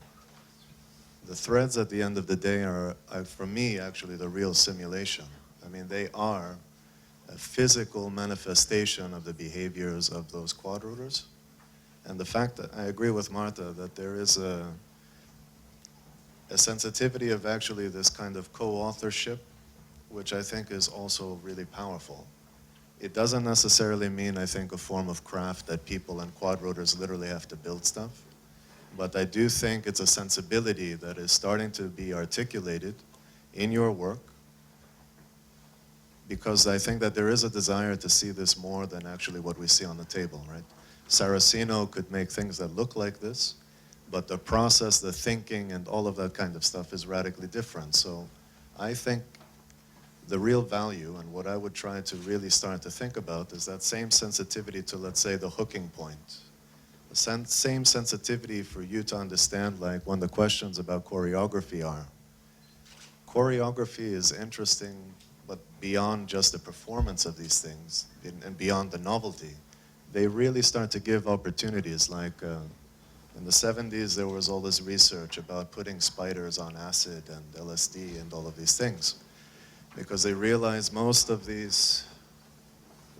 The threads at the end of the day are, for me, actually the real simulation. I mean, they are a physical manifestation of the behaviors of those quadrooters. And the fact that, I agree with Marta, that there is a sensitivity of actually this kind of co-authorship, which I think is also really powerful. It doesn't necessarily mean, I think, a form of craft that people and quadrotors literally have to build stuff. But I do think it's a sensibility that is starting to be articulated in your work, because I think that there is a desire to see this more than actually what we see on the table, right? Saraceno could make things that look like this, but the process, the thinking, and all of that kind of stuff is radically different. So I think the real value, and what I would try to really start to think about, is that same sensitivity to, let's say, the hooking point. The same sensitivity for you to understand, like, when the questions about choreography are. Choreography is interesting, but beyond just the performance of these things, and beyond the novelty, they really start to give opportunities. Like in the 70s, there was all this research about putting spiders on acid and LSD and all of these things, because they realized most of these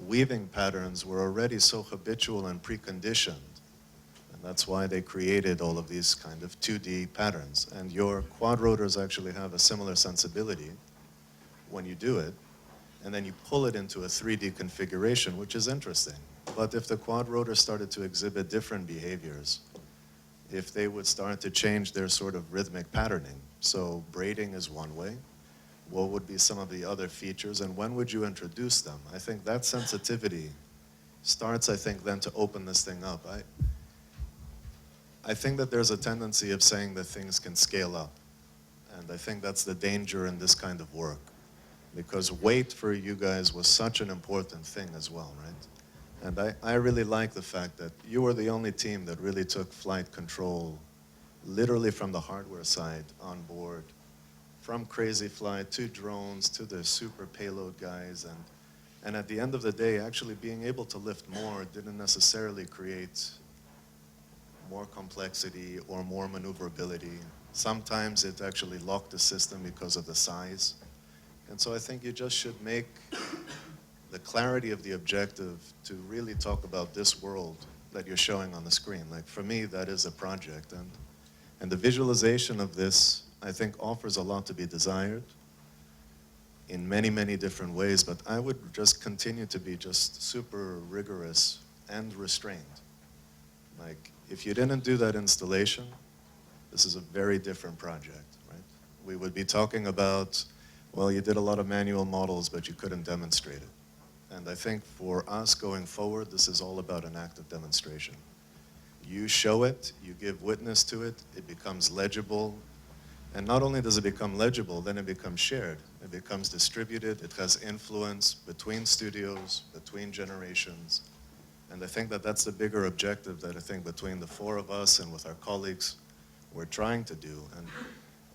weaving patterns were already so habitual and preconditioned. And that's why they created all of these kind of 2D patterns. And your quadrotors actually have a similar sensibility when you do it, and then you pull it into a 3D configuration, which is interesting. But if the quadrotor started to exhibit different behaviors, if they would start to change their sort of rhythmic patterning, so braiding is one way, what would be some of the other features, and when would you introduce them? I think that sensitivity starts, I think, then to open this thing up. I think that there's a tendency of saying that things can scale up, and I think that's the danger in this kind of work, because weight for you guys was such an important thing as well, right? And I really like the fact that you were the only team that really took flight control, literally from the hardware side on board, from Crazy Flight to drones to the super payload guys. And at the end of the day, actually being able to lift more didn't necessarily create more complexity or more maneuverability. Sometimes it actually locked the system because of the size. And so I think you just should make the clarity of the objective to really talk about this world that you're showing on the screen. Like, for me, that is a project. And the visualization of this, I think, offers a lot to be desired in many, many different ways, but I would just continue to be just super rigorous and restrained. Like, if you didn't do that installation, this is a very different project, right? We would be talking about, well, you did a lot of manual models, but you couldn't demonstrate it. And I think for us going forward, this is all about an active demonstration. You show it, you give witness to it, it becomes legible. And not only does it become legible, then it becomes shared. It becomes distributed, it has influence between studios, between generations. And I think that that's the bigger objective that I think between the four of us and with our colleagues, we're trying to do.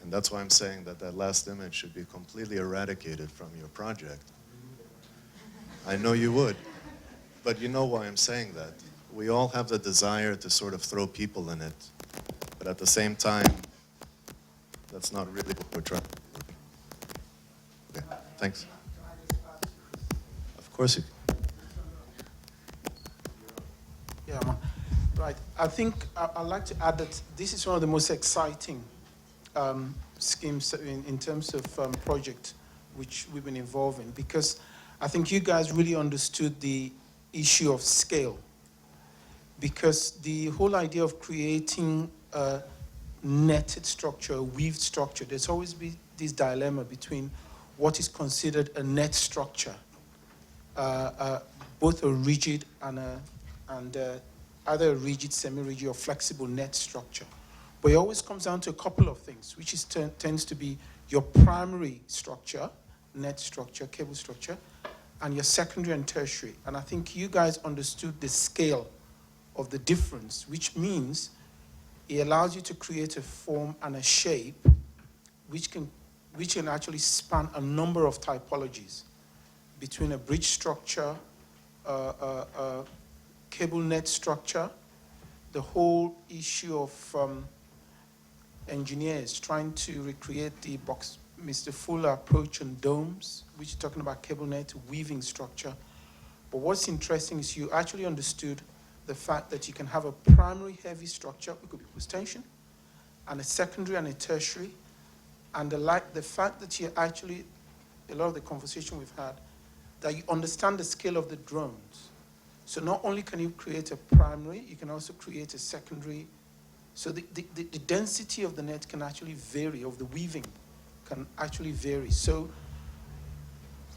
And that's why I'm saying that that last image should be completely eradicated from your project. I know you would, but you know why I'm saying that. We all have the desire to sort of throw people in it, but at the same time, that's not really what we're trying to do. Okay, thanks. Of course you can. Yeah, right. I think I'd like to add that this is one of the most exciting schemes in terms of project which we've been involved in, because I think you guys really understood the issue of scale, because the whole idea of creating a netted structure, a weaved structure, there's always been this dilemma between what is considered a net structure, both a rigid and either a rigid, semi-rigid, or flexible net structure. But it always comes down to a couple of things, which is tends to be your primary structure, net structure, cable structure, and your secondary and tertiary. And I think you guys understood the scale of the difference, which means it allows you to create a form and a shape which can actually span a number of typologies between a bridge structure, a cable net structure, the whole issue of engineers trying to recreate the Mr. Fuller approach on domes, which is talking about cable net weaving structure. But what's interesting is you actually understood the fact that you can have a primary heavy structure, it could be post tension, and a secondary and a tertiary, And the fact that you actually, a lot of the conversation we've had, that you understand the scale of the drones. So not only can you create a primary, you can also create a secondary. So the density of the net can actually vary, of the weaving can actually vary. So,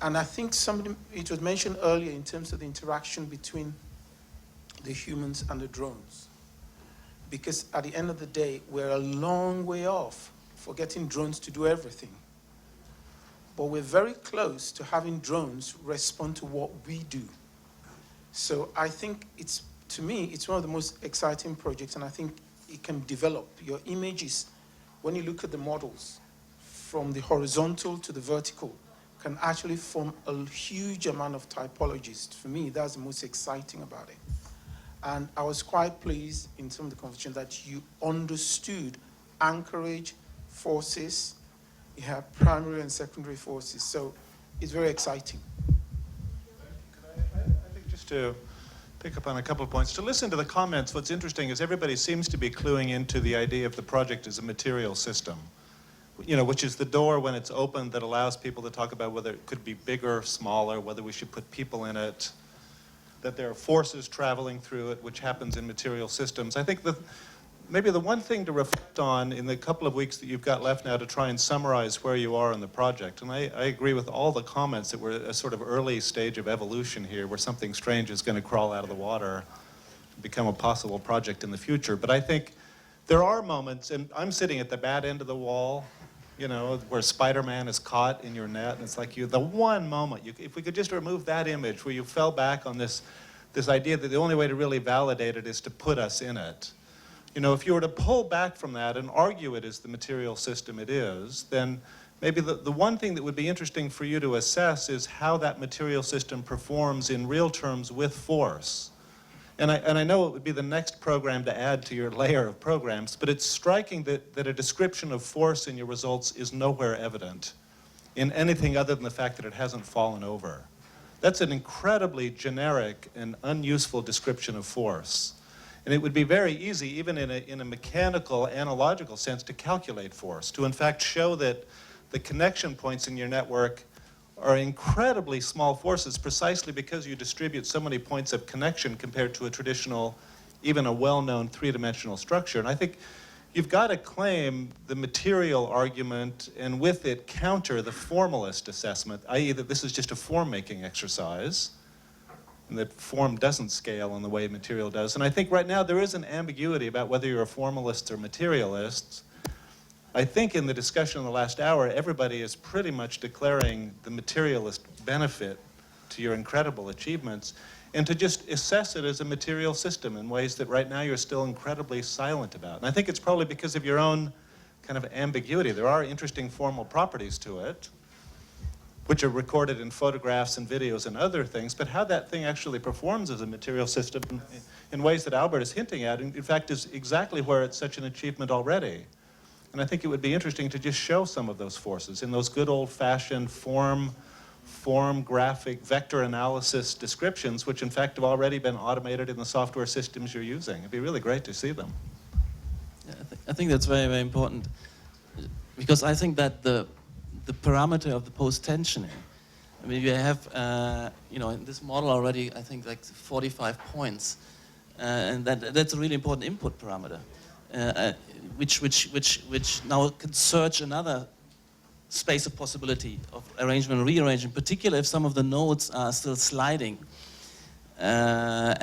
and I think it was mentioned earlier in terms of the interaction between the humans and the drones. Because at the end of the day, we're a long way off for getting drones to do everything. But we're very close to having drones respond to what we do. So I think to me, it's one of the most exciting projects, and I think it can develop. Your images, when you look at the models, from the horizontal to the vertical, can actually form a huge amount of typologies. For me, that's the most exciting about it. And I was quite pleased in some of the conversation that you understood anchorage, forces, you have primary and secondary forces. So it's very exciting. I think just to pick up on a couple of points, to listen to the comments, what's interesting is everybody seems to be cluing into the idea of the project as a material system, which is the door when it's open that allows people to talk about whether it could be bigger, smaller, whether we should put people in it, that there are forces traveling through it, which happens in material systems. I think maybe the one thing to reflect on in the couple of weeks that you've got left now to try and summarize where you are in the project, and I agree with all the comments that we're at a sort of early stage of evolution here where something strange is going to crawl out of the water and become a possible project in the future. But I think there are moments, and I'm sitting at the bad end of the wall, where Spider-Man is caught in your net, and it's like the one moment, if we could just remove that image where you fell back on this idea that the only way to really validate it is to put us in it. If you were to pull back from that and argue it as the material system it is, then maybe the one thing that would be interesting for you to assess is how that material system performs in real terms with force. And I know it would be the next program to add to your layer of programs, but it's striking that a description of force in your results is nowhere evident in anything other than the fact that it hasn't fallen over. That's an incredibly generic and unuseful description of force. And it would be very easy, even in a mechanical, analogical sense, to calculate force, to in fact show that the connection points in your network are incredibly small forces precisely because you distribute so many points of connection compared to a traditional, even a well-known three-dimensional structure. And I think you've got to claim the material argument and with it counter the formalist assessment, i.e. that this is just a form-making exercise, and that form doesn't scale in the way material does. And I think right now there is an ambiguity about whether you're a formalist or materialist. I think in the discussion in the last hour, everybody is pretty much declaring the materialist benefit to your incredible achievements, and to just assess it as a material system in ways that right now you're still incredibly silent about. And I think it's probably because of your own kind of ambiguity. There are interesting formal properties to it, which are recorded in photographs and videos and other things, but how that thing actually performs as a material system in ways that Albert is hinting at, in fact, is exactly where it's such an achievement already. And I think it would be interesting to just show some of those forces in those good old-fashioned form graphic vector analysis descriptions, which in fact have already been automated in the software systems you're using. It'd be really great to see them. Yeah, I think that's very, very important, because I think that the parameter of the post-tensioning, I mean, you have, in this model already, I think like 45 points, and that's a really important input parameter, which now can search another space of possibility of arrangement and rearrangement, particularly if some of the nodes are still sliding, so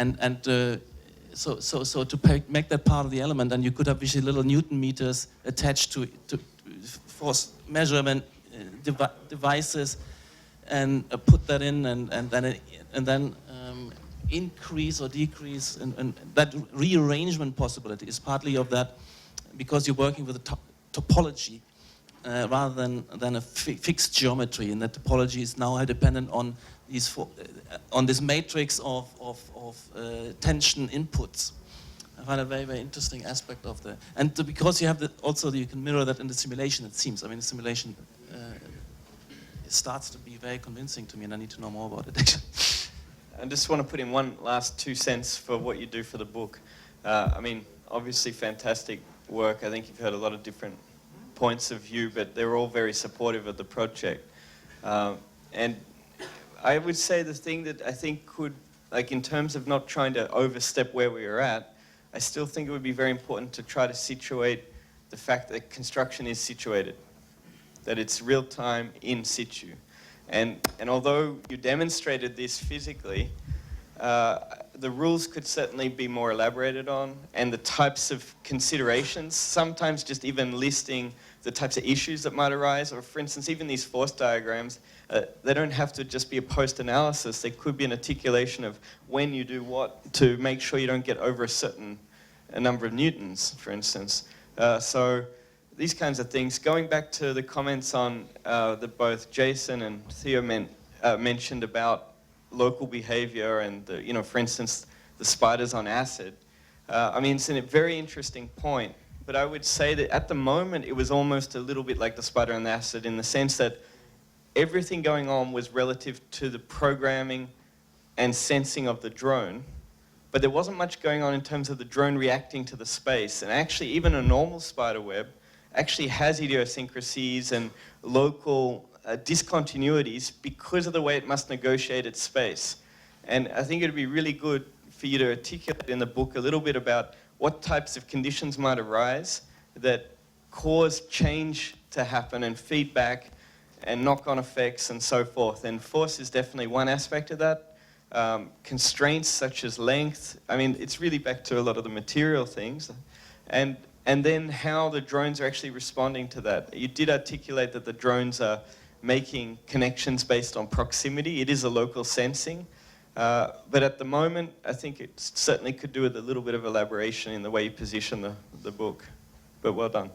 to make that part of the element, and you could have visually little Newton meters attached to force measurement devices, and put that in, and then increase or decrease, and that rearrangement possibility is partly of that, because you're working with a topology rather than a fixed geometry, and that topology is now dependent on these on this matrix of tension inputs. I find a very, very interesting aspect of because you have you can mirror that in the simulation, it seems. I mean, the simulation it starts to be very convincing to me, and I need to know more about it, actually. I just want to put in one last 2 cents for what you do for the book. I mean, obviously fantastic work. I think you've heard a lot of different points of view, but they're all very supportive of the project. And I would say the thing that I think could, like in terms of not trying to overstep where we are at, I still think it would be very important to try to situate the fact that construction is situated, that it's real time in situ. And although you demonstrated this physically, the rules could certainly be more elaborated on, and the types of considerations, sometimes just even listing the types of issues that might arise, or for instance, even these force diagrams, they don't have to just be a post-analysis. They could be an articulation of when you do what to make sure you don't get over a number of newtons, for instance. So these kinds of things. Going back to the comments on that both Jason and Theo mentioned about local behavior and, for instance, the spiders on acid. I mean, it's a very interesting point, but I would say that at the moment it was almost a little bit like the spider on acid in the sense that everything going on was relative to the programming and sensing of the drone, but there wasn't much going on in terms of the drone reacting to the space. And actually, even a normal spider web actually has idiosyncrasies and local discontinuities because of the way it must negotiate its space. And I think it'd be really good for you to articulate in the book a little bit about what types of conditions might arise that cause change to happen and feedback and knock-on effects and so forth. And force is definitely one aspect of that. Constraints such as length, I mean, it's really back to a lot of the material things. And then how the drones are actually responding to that. You did articulate that the drones are making connections based on proximity. It is a local sensing. But at the moment, I think it certainly could do with a little bit of elaboration in the way you position the book. But well done.